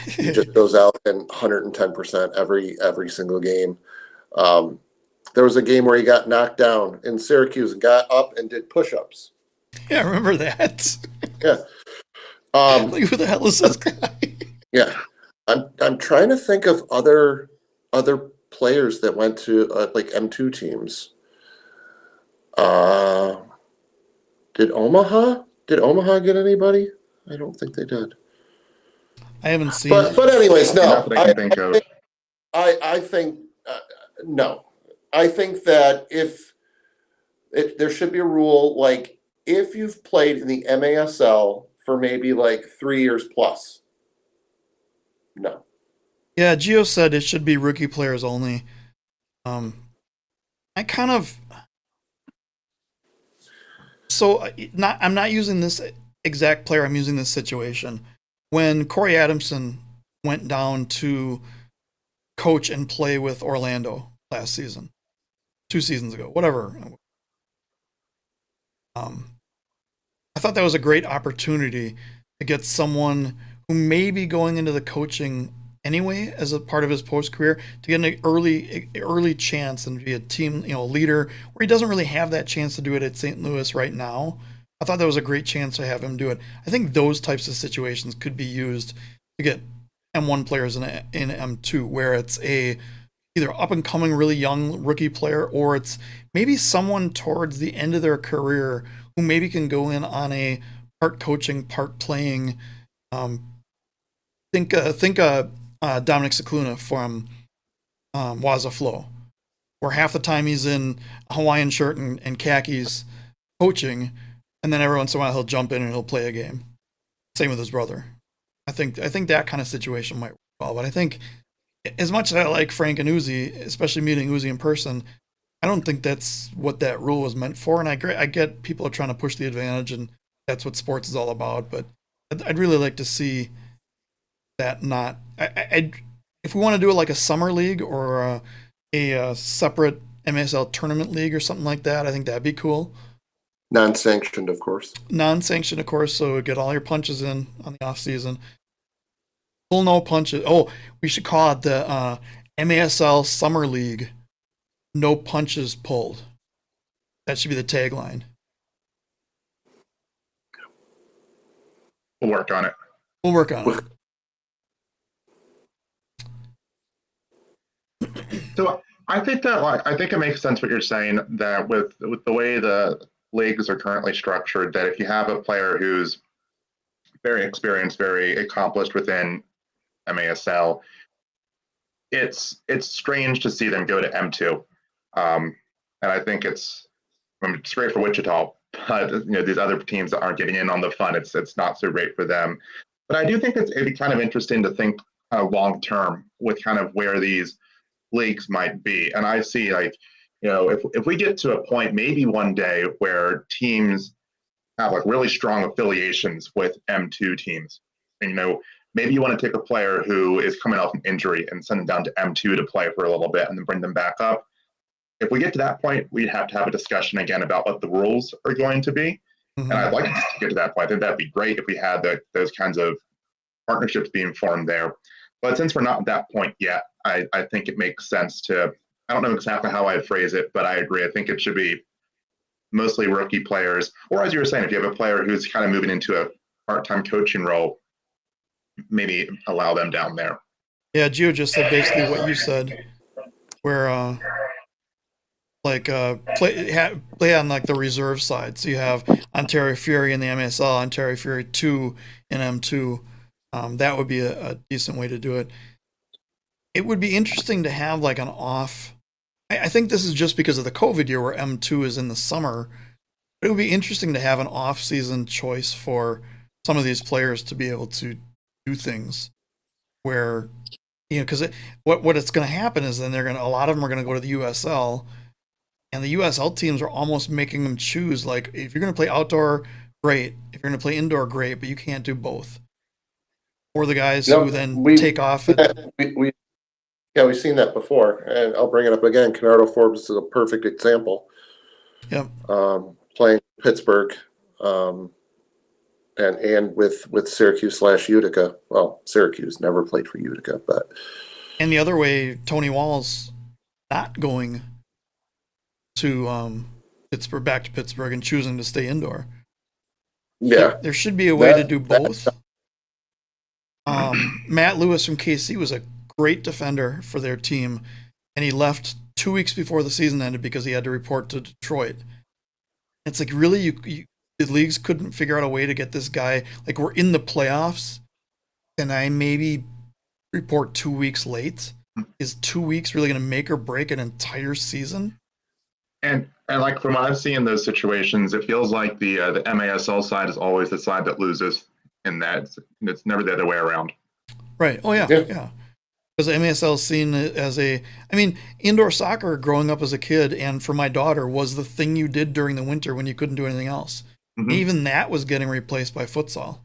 He just goes out and 110% every single game. There was a game where he got knocked down in Syracuse and got up and did push-ups. Yeah, I remember that. Yeah. Like, who the hell is this guy? Yeah. I'm trying to think of other players that went to like M2 teams. Did Omaha get anybody? I don't think they did. I haven't seen. But anyways, no. I think No. I think that there should be a rule like if you've played in the MASL for maybe like 3 years plus. No. Yeah, Gio said it should be rookie players only. I'm not using this exact player. I'm using this situation. When Corey Adamson went down to coach and play with Orlando last season, 2 seasons ago, whatever. I thought that was a great opportunity to get someone who may be going into the coaching anyway as a part of his post career to get an early chance and be a team leader where he doesn't really have that chance to do it at St. Louis right now. I thought that was a great chance to have him do it. I think those types of situations could be used to get M1 players in M2 where it's either up and coming really young rookie player or it's maybe someone towards the end of their career who maybe can go in on a part coaching, part playing. Think Dominic Cicluna from Waza Flow, where half the time he's in a Hawaiian shirt and khakis coaching, and then every once in a while he'll jump in and he'll play a game. Same with his brother. I think that kind of situation might work well. But I think as much as I like Frank and Uzi, especially meeting Uzi in person, I don't think that's what that rule was meant for. And I get people are trying to push the advantage, and that's what sports is all about. But I'd really like to see that not. If we want to do it like a summer league or a separate MSL tournament league or something like that, I think that'd be cool. Non-sanctioned, of course. Non-sanctioned, of course, so get all your punches in on the off season. Full no punches. Oh, we should call it the MASL Summer League. No punches pulled. That should be the tagline. We'll work on it. We'll work on it. So I think it makes sense what you're saying, that with the way the leagues are currently structured, that if you have a player who's very experienced, very accomplished within MASL, it's strange to see them go to M2. And I think it's great for Wichita, but these other teams that aren't getting in on the fun, it's not so great for them. But I do think it'd be kind of interesting to think long term with kind of where these leagues might be. And I see if we get to a point maybe one day where teams have like really strong affiliations with M2 teams, and maybe you want to take a player who is coming off an injury and send them down to M2 to play for a little bit and then bring them back up. If we get to that point, we'd have to have a discussion again about what the rules are going to be. Mhm. And I'd like to get to that point. I think that'd be great if we had those kinds of partnerships being formed there. But since we're not at that point yet, I think it makes sense to, I don't know exactly how I'd phrase it, but I agree. I think it should be mostly rookie players. Or as you were saying, if you have a player who's kind of moving into a part-time coaching role, maybe allow them down there. Yeah, Gio just said basically what you said, where play on like the reserve side. So you have Ontario Fury in the MSL, Ontario Fury 2 in M2. That would be a decent way to do it. It would be interesting to have like an off. I think this is just because of the COVID year where M2 is in the summer. But it would be interesting to have an off-season choice for some of these players to be able to do things where, because what it's going to happen is then a lot of them are going to go to the USL. And the USL teams are almost making them choose, like, if you're going to play outdoor, great. If you're going to play indoor, great, but you can't do both. Or the guys who then take off. We've seen that before, and I'll bring it up again. Canardo Forbes is a perfect example. Yep. Playing Pittsburgh, and with Syracuse/Utica. Well, Syracuse never played for Utica, but. And the other way, Tony Wall's not going to Pittsburgh, back to Pittsburgh, and choosing to stay indoor. Yeah, there should be a way to do both. Matt Lewis from KC was a great defender for their team, and he left 2 weeks before the season ended because he had to report to Detroit. It's like, really, the leagues couldn't figure out a way to get this guy, like, we're in the playoffs, and I maybe report 2 weeks late. Is 2 weeks really going to make or break an entire season? And like from what I've seen in those situations, it feels like the MASL side is always the side that loses, and that it's never the other way around. Right. Oh yeah. Because MASL is seen as indoor soccer growing up as a kid, and for my daughter, was the thing you did during the winter when you couldn't do anything else. Mm-hmm. Even that was getting replaced by futsal.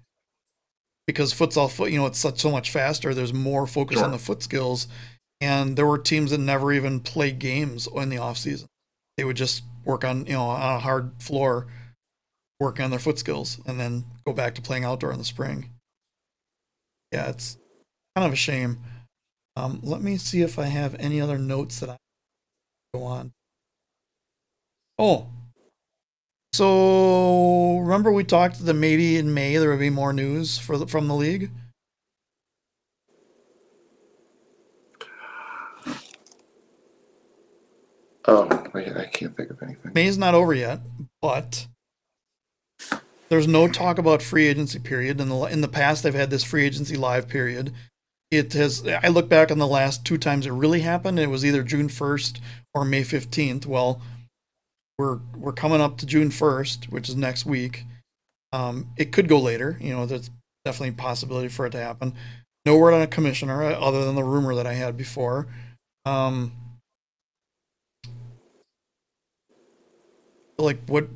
Because futsal, it's so much faster. There's more focus on the foot skills, and there were teams that never even played games in the off season. They would just work on a hard floor, working on their foot skills, and then go back to playing outdoor in the spring. Yeah, it's kind of a shame. Let me see if I have any other notes that I go on. Oh, so remember we talked that maybe in May there would be more news from the league? Oh, I can't think of anything. May's not over yet, but there's no talk about free agency period. In the past, they've had this free agency live period. I look back on the last 2 times it really happened. It was either June 1st or May 15th. Well, we're coming up to June 1st, which is next week. It could go later. There's definitely a possibility for it to happen. No word on a commissioner other than the rumor that I had before. Like, what,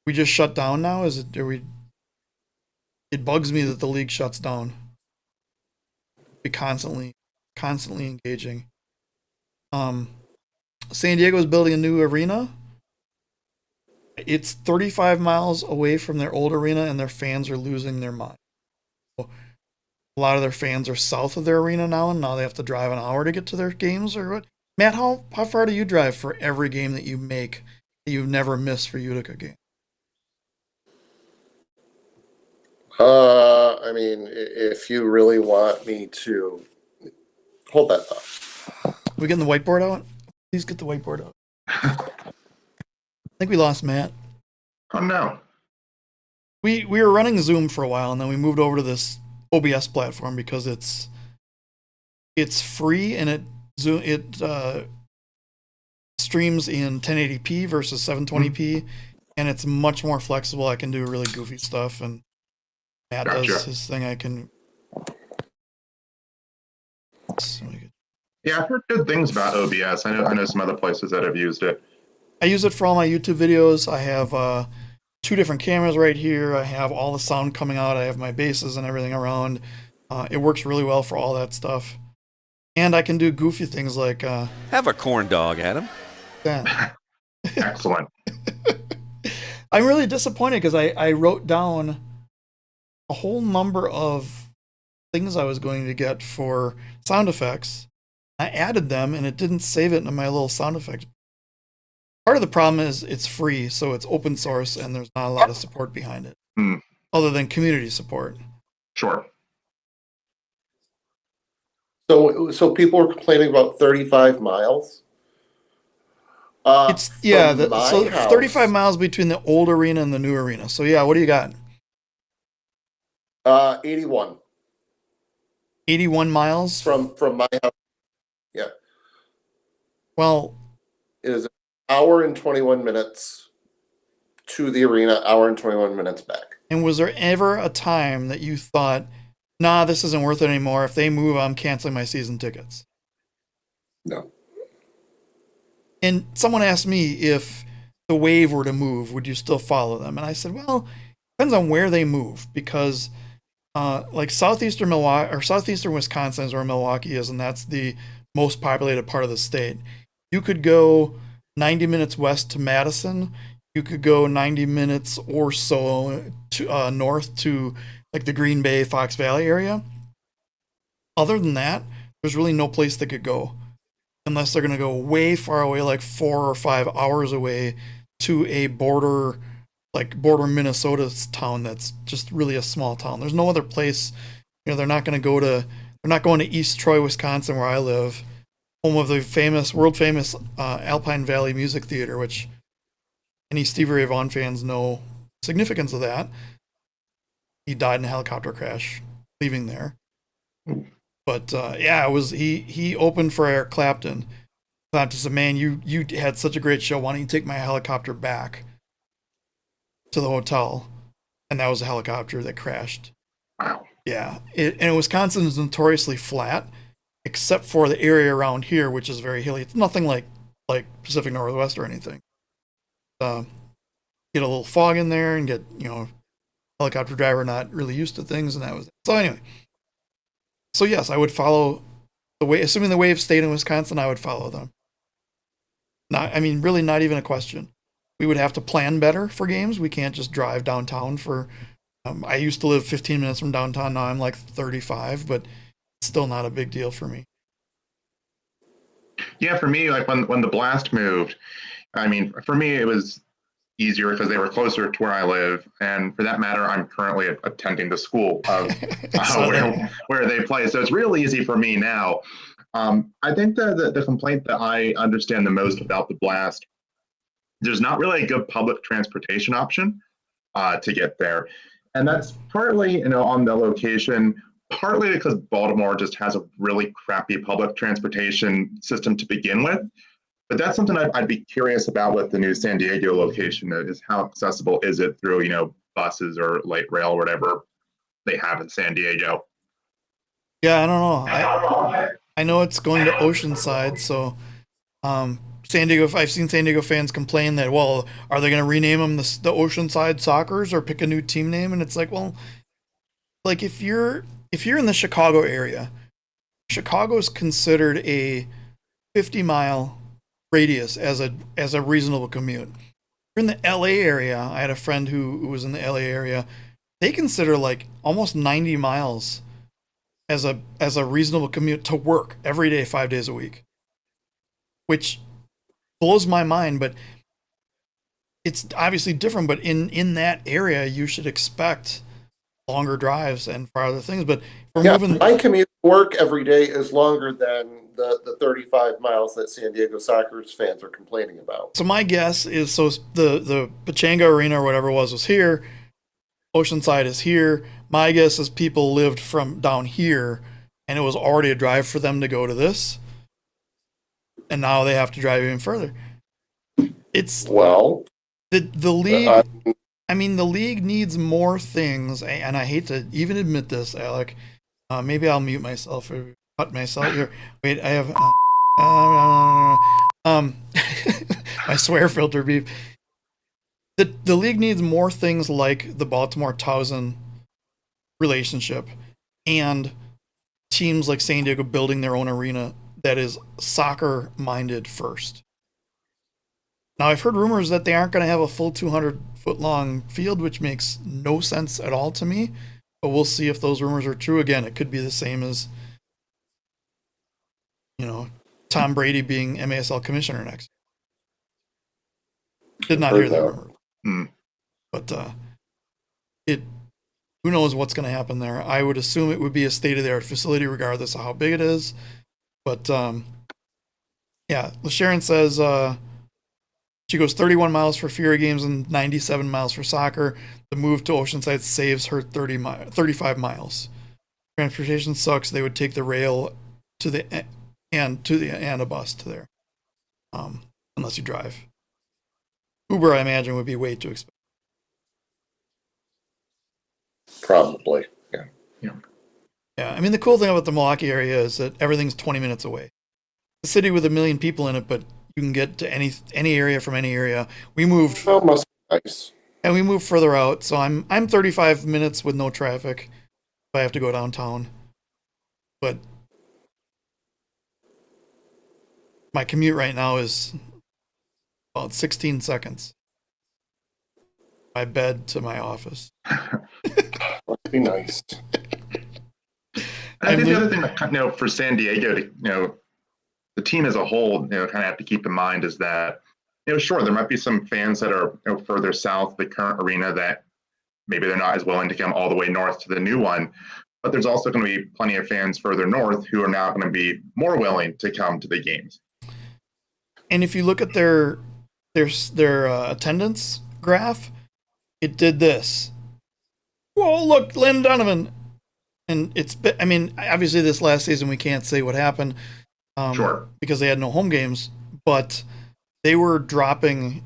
we just shut down now? It bugs me that the league shuts down. Be constantly engaging. San Diego is building a new arena. It's 35 miles away from their old arena, and their fans are losing their mind. A lot of their fans are south of their arena now, and now they have to drive an hour to get to their games, or what? Matt, how far do you drive for every game that you make that you've never missed for Utica game? If you really want me to hold that thought. We getting the whiteboard out? Please get the whiteboard out. I think we lost Matt. Oh no. We were running Zoom for a while, and then we moved over to this OBS platform because it's free, and it streams in 1080p versus 720p, and it's much more flexible. I can do really goofy stuff, and Matt does his thing. I can. Yeah, I've heard good things about OBS. I know some other places that have used it. I use it for all my YouTube videos. I have 2 different cameras right here. I have all the sound coming out. I have my bases and everything around. It works really well for all that stuff. And I can do goofy things like Have a corn dog, Adam. that. Excellent. I'm really disappointed because I wrote down a whole number of things I was going to get for sound effects. I added them and it didn't save it into my little sound effect. Part of the problem is it's free, so it's open source and there's not a lot of support behind it, other than community support. Sure. So people were complaining about 35 miles. It's yeah, from my so house- 35 miles between the old arena and the new arena. So yeah, what do you got? 81 81 miles from my house. Yeah, Well, it is an hour and 21 minutes to the arena, hour and 21 minutes back. and was there ever a time that you thought, nah, this isn't worth it anymore. If they move, I'm canceling my season tickets? No. And someone asked me if the Wave were to move, would you still follow them? And I said, well, depends on where they move, because like southeastern Milwaukee or southeastern Wisconsin is where Milwaukee is, and that's the most populated part of the state. You could go 90 minutes west to Madison. You could go 90 minutes or so to north to like the Green Bay, Fox Valley area. Other than that, there's really no place they could go unless they're going to go way far away, like 4 or 5 hours away to a border Minnesota town that's just really a small town. There's no other place. They're not going to East Troy, Wisconsin, where I live, home of the world famous Alpine Valley Music Theater, which any Stevie Ray Vaughan fans know the significance of that. He died in a helicopter crash leaving there. But yeah, it was he opened for Eric Clapton. Clapton said, "Man, you had such a great show. Why don't you take my helicopter back to the hotel?" And that was a helicopter that crashed. Wow. Yeah, and Wisconsin is notoriously flat, except for the area around here, which is very hilly. It's nothing like Pacific Northwest or anything. Get a little fog in there and get helicopter driver not really used to things, and that was it. So anyway. So yes, I would follow the Wave. Assuming the Wave stayed in Wisconsin, I would follow them. Really not even a question. We would have to plan better for games. We can't just drive downtown for. I used to live 15 minutes from downtown. Now I'm like 35, but it's still not a big deal for me. Yeah, for me, like when the Blast moved, for me it was easier because they were closer to where I live, and for that matter, I'm currently attending the school of where they play, so it's real easy for me now. I think the complaint that I understand the most about the Blast, there's not really a good public transportation option to get there, and that's partly on the location, partly because Baltimore just has a really crappy public transportation system to begin with. But that's something I'd be curious about with the new San Diego location, is how accessible is it through, buses or light rail or whatever they have in San Diego. Yeah, I don't know. I know it's going to Oceanside, so San Diego. I've seen San Diego fans complain that, well, are they going to rename them the Oceanside Sockers or pick a new team name? And it's like, well, like if you're in the Chicago area, Chicago's considered a 50-mile radius as a reasonable commute. If you're in the LA area, I had a friend who was in the LA area. They consider like almost 90 miles as a reasonable commute to work every day, 5 days a week, which blows my mind. But it's obviously different. But in that area, you should expect longer drives and farther things. But my commute to work every day is longer than the 35 miles that San Diego Sockers fans are complaining about. So my guess is, the Pechanga Arena or whatever it was here. Oceanside is here. My guess is people lived from down here, and it was already a drive for them to go to this, and now they have to drive even further. It's the league. The league needs more things, and I hate to even admit this, Alec. Maybe I'll mute myself or cut myself here. Wait, I have my swear filter beep. the league needs more things like the Baltimore Towson relationship and teams like San Diego building their own arena that is soccer minded first. Now, I've heard rumors that they aren't going to have a full 200-foot long field, which makes no sense at all to me. But we'll see if those rumors are true. Again, it could be the same as, Tom Brady being MASL commissioner next. Did not hear that rumor. But who knows what's going to happen there. I would assume it would be a state-of-the-art facility regardless of how big it is. But, yeah, LaSharon says she goes 31 miles for Fury games and 97 miles for soccer. The move to Oceanside saves her 35 miles. Transportation sucks. They would take the rail to the and a bus to there, unless you drive. Uber, I imagine, would be way too expensive. Probably, yeah. Yeah, I mean, the cool thing about the Milwaukee area is that everything's 20 minutes away. It's a city with 1 million people in it, but you can get to any area from any area. We moved. Oh, must be nice. And we moved further out, so I'm 35 minutes with no traffic if I have to go downtown. But my commute right now is about 16 seconds. My bed to my office. Must be nice. I think the other thing that, for San Diego to, the team as a whole, kind of have to keep in mind is that, sure, there might be some fans that are further south, the current arena, that maybe they're not as willing to come all the way north to the new one. But there's also going to be plenty of fans further north who are now going to be more willing to come to the games. And if you look at their attendance graph, it did this. Whoa, look, Landon Donovan. And obviously this last season we can't say what happened. Sure. Because they had no home games, but they were dropping,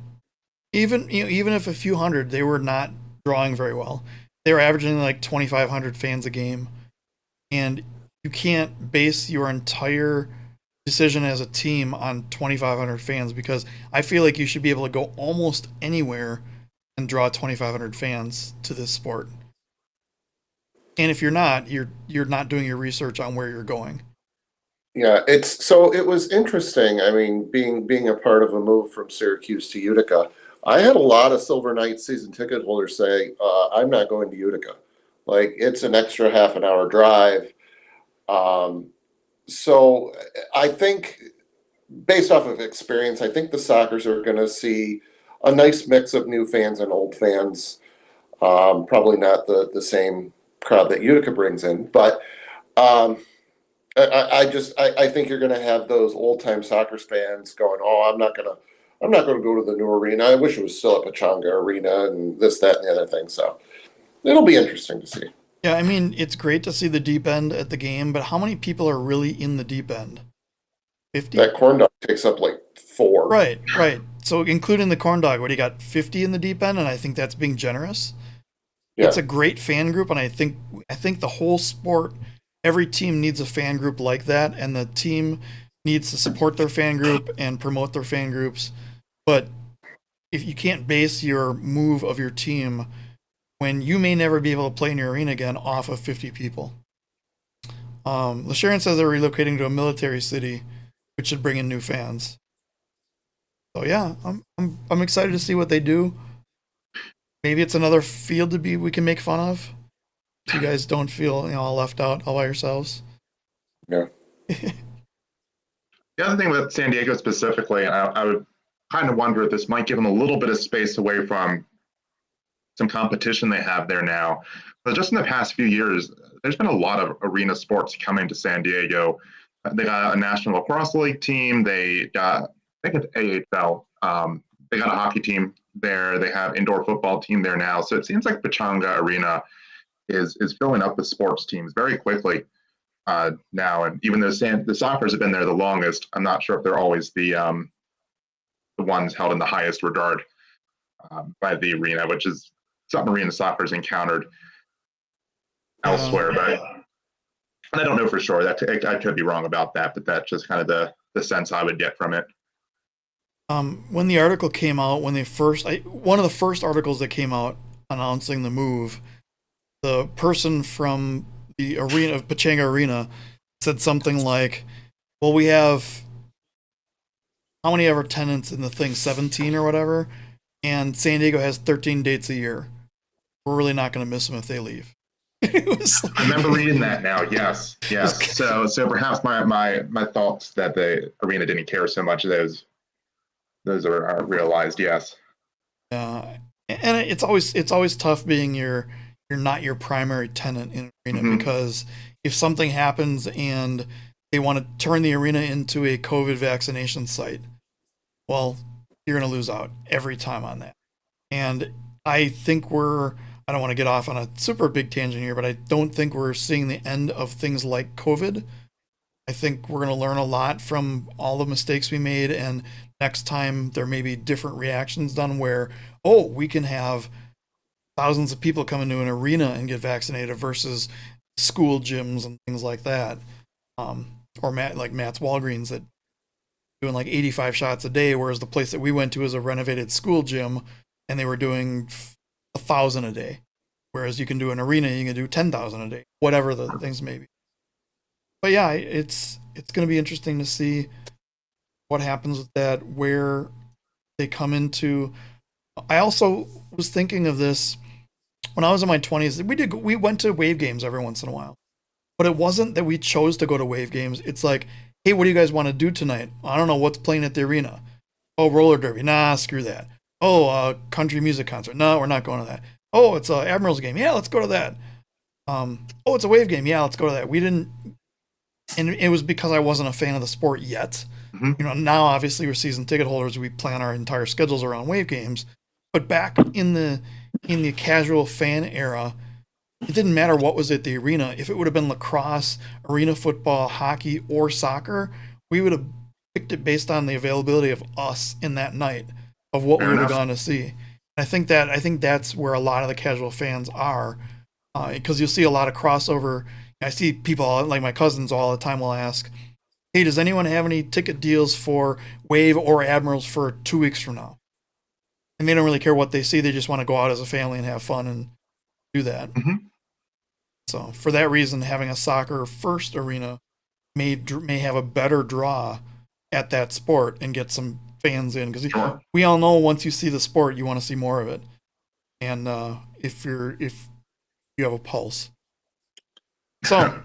even if a few hundred, they were not drawing very well. They were averaging like 2,500 fans a game, and you can't base your entire decision as a team on 2,500 fans, because I feel like you should be able to go almost anywhere and draw 2,500 fans to this sport. And if you're not, you're not doing your research on where you're going. Yeah, it was interesting. I mean, being a part of a move from Syracuse to Utica, I had a lot of Silver Knights season ticket holders say, I'm not going to Utica. Like, it's an extra half an hour drive. So I think, based off of experience, I think the Sockers are going to see a nice mix of new fans and old fans. Probably not the same crowd that Utica brings in, but I think you're going to have those old time Sockers fans going, oh, I'm not going to go to the new arena. I wish it was still at Pechanga Arena and this, that, and the other thing. So it'll be interesting to see. Yeah, I mean, it's great to see the deep end at the game, but how many people are really in the deep end? 50? That corn dog takes up like 4. Right. So including the corn dog, what, he got 50 in the deep end, and I think that's being generous. Yeah. It's a great fan group, and I think the whole sport, every team needs a fan group like that, and the team needs to support their fan group and promote their fan groups. But if you can't base your move of your team when you may never be able to play in your arena again off of 50 people. LaSharon says they're relocating to a military city, which should bring in new fans. So yeah, I'm excited to see what they do. Maybe it's another field we can make fun of. So you guys don't feel all left out all by yourselves. Yeah. The other thing with San Diego specifically, I would kind of wonder if this might give them a little bit of space away from some competition they have there now. But just in the past few years, there's been a lot of arena sports coming to San Diego. They got a National Lacrosse League team. They got, I think it's AHL. They got a hockey team there. They have indoor football team there now. So it seems like Pechanga Arena is filling up with sports teams very quickly now. And even though the Sockers have been there the longest, I'm not sure if they're always the ones held in the highest regard by the arena, which is something Arena Soccer's encountered elsewhere. But I don't know for sure. I could be wrong about that, but that's just kind of the sense I would get from it. When the article came out, one of the first articles that came out announcing the move, the person from the arena of Pachanga Arena said something like, well, we have how many ever tenants in the thing, 17 or whatever, and San Diego has 13 dates a year. We're really not going to miss them if they leave. I remember reading that now. Yes. So perhaps my thoughts that the arena didn't care so much, those are realized. Yes. And it's always tough being you're not your primary tenant in an arena, because if something happens and they want to turn the arena into a COVID vaccination site, well, you're going to lose out every time on that. And I think I don't want to get off on a super big tangent here, but I don't think we're seeing the end of things like COVID. I think we're going to learn a lot from all the mistakes we made, and next time there may be different reactions done where, we can have thousands of people come into an arena and get vaccinated versus school gyms and things like that. Or Matt's Walgreens that doing like 85 shots a day, whereas the place that we went to is a renovated school gym and they were doing 1,000 a day. Whereas you can do an arena, you can do 10,000 a day, whatever the things may be. But yeah, it's going to be interesting to see what happens with that, where they come into. I also was thinking of this when I was in my 20s. We went to Wave games every once in a while, but it wasn't that we chose to go to Wave games. It's like, hey, what do you guys want to do tonight? I don't know what's playing at the arena. Oh, roller derby. Nah, screw that. Oh, country music concert. No, we're not going to that. Oh, it's a Admirals game. Yeah, let's go to that. Oh, it's a Wave game. Yeah, let's go to that. We didn't, and it was because I wasn't a fan of the sport yet. Now obviously we're season ticket holders. We plan our entire schedules around Wave games. But back in the casual fan era, it didn't matter what was at the arena. If it would have been lacrosse, arena football, hockey, or soccer, we would have picked it based on the availability of us in that night of what we would have gone to see. I think that's where a lot of the casual fans are, because you'll see a lot of crossover. I see people like my cousins all the time will ask, hey, does anyone have any ticket deals for Wave or Admirals for 2 weeks from now? And they don't really care what they see. They just want to go out as a family and have fun and do that. So for that reason, having a soccer first arena may have a better draw at that sport and get some fans in, because we all know once you see the sport, you want to see more of it. And if you have a pulse. So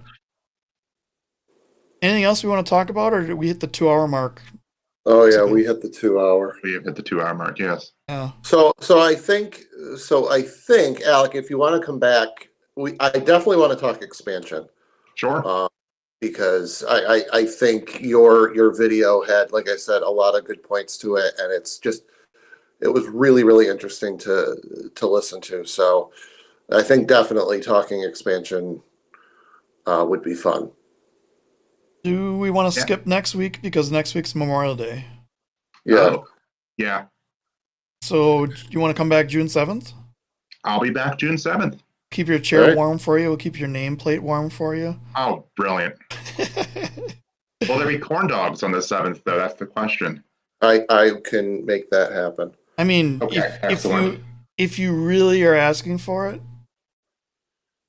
anything else we want to talk about, or did we hit the 2-hour mark? Oh yeah, we hit the 2 hour. We hit the 2 hour mark. Yes. Yeah. So I think Alec, if you want to come back, I definitely want to talk expansion. Sure. Because I think your video had, like I said, a lot of good points to it, and it was really, really interesting to listen to. So I think definitely talking expansion would be fun. Do we want to skip next week, because next week's Memorial Day? Yeah. Yeah. So you want to come back June 7th? I'll be back June 7th. Keep your chair warm for you. We'll keep your nameplate warm for you. Oh, brilliant. Will there be corn dogs on the 7th, though? That's the question. I can make that happen. I mean, if you really are asking for it,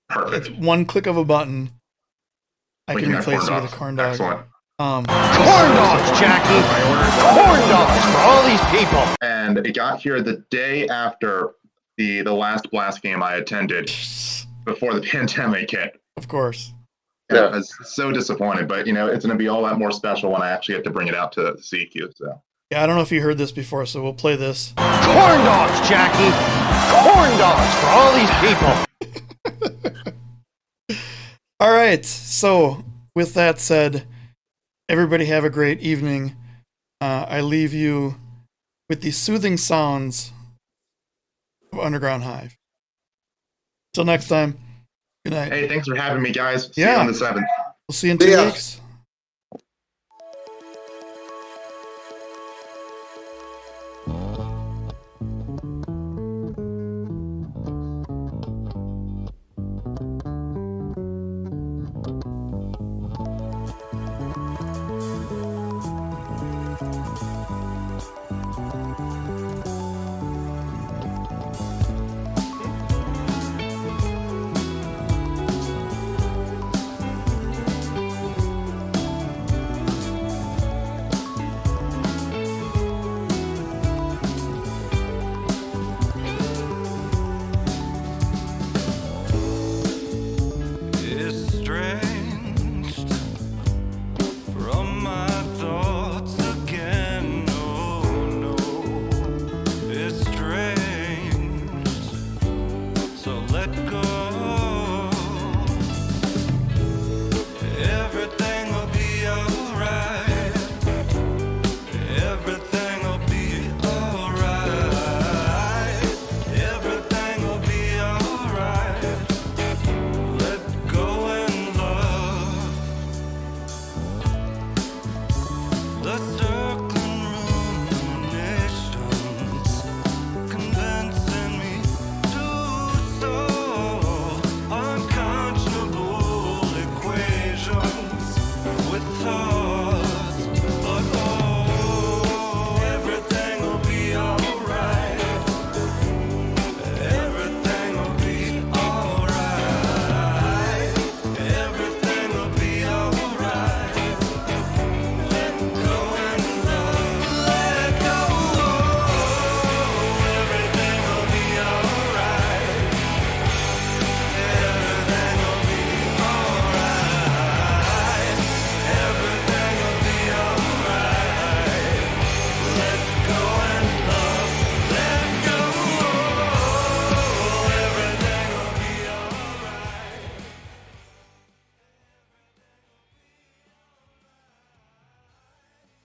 perfect. It's one click of a button. I can replace you with a corn dog. Excellent. Corn dogs, Jackie! Corn dogs for all these people! And it got here the day after the last Blast game I attended before the pandemic hit. Of course. And I was so disappointed, but it's going to be all that more special when I actually get to bring it out to CQ. So. Yeah, I don't know if you heard this before, so we'll play this. Corn dogs, Jackie! Corn dogs for all these people! All right, so with that said, everybody have a great evening. I leave you with the soothing sounds of Underground Hive. Till next time, good night. Hey, thanks for having me, guys. See you on the 7th. We'll see you in 2 weeks.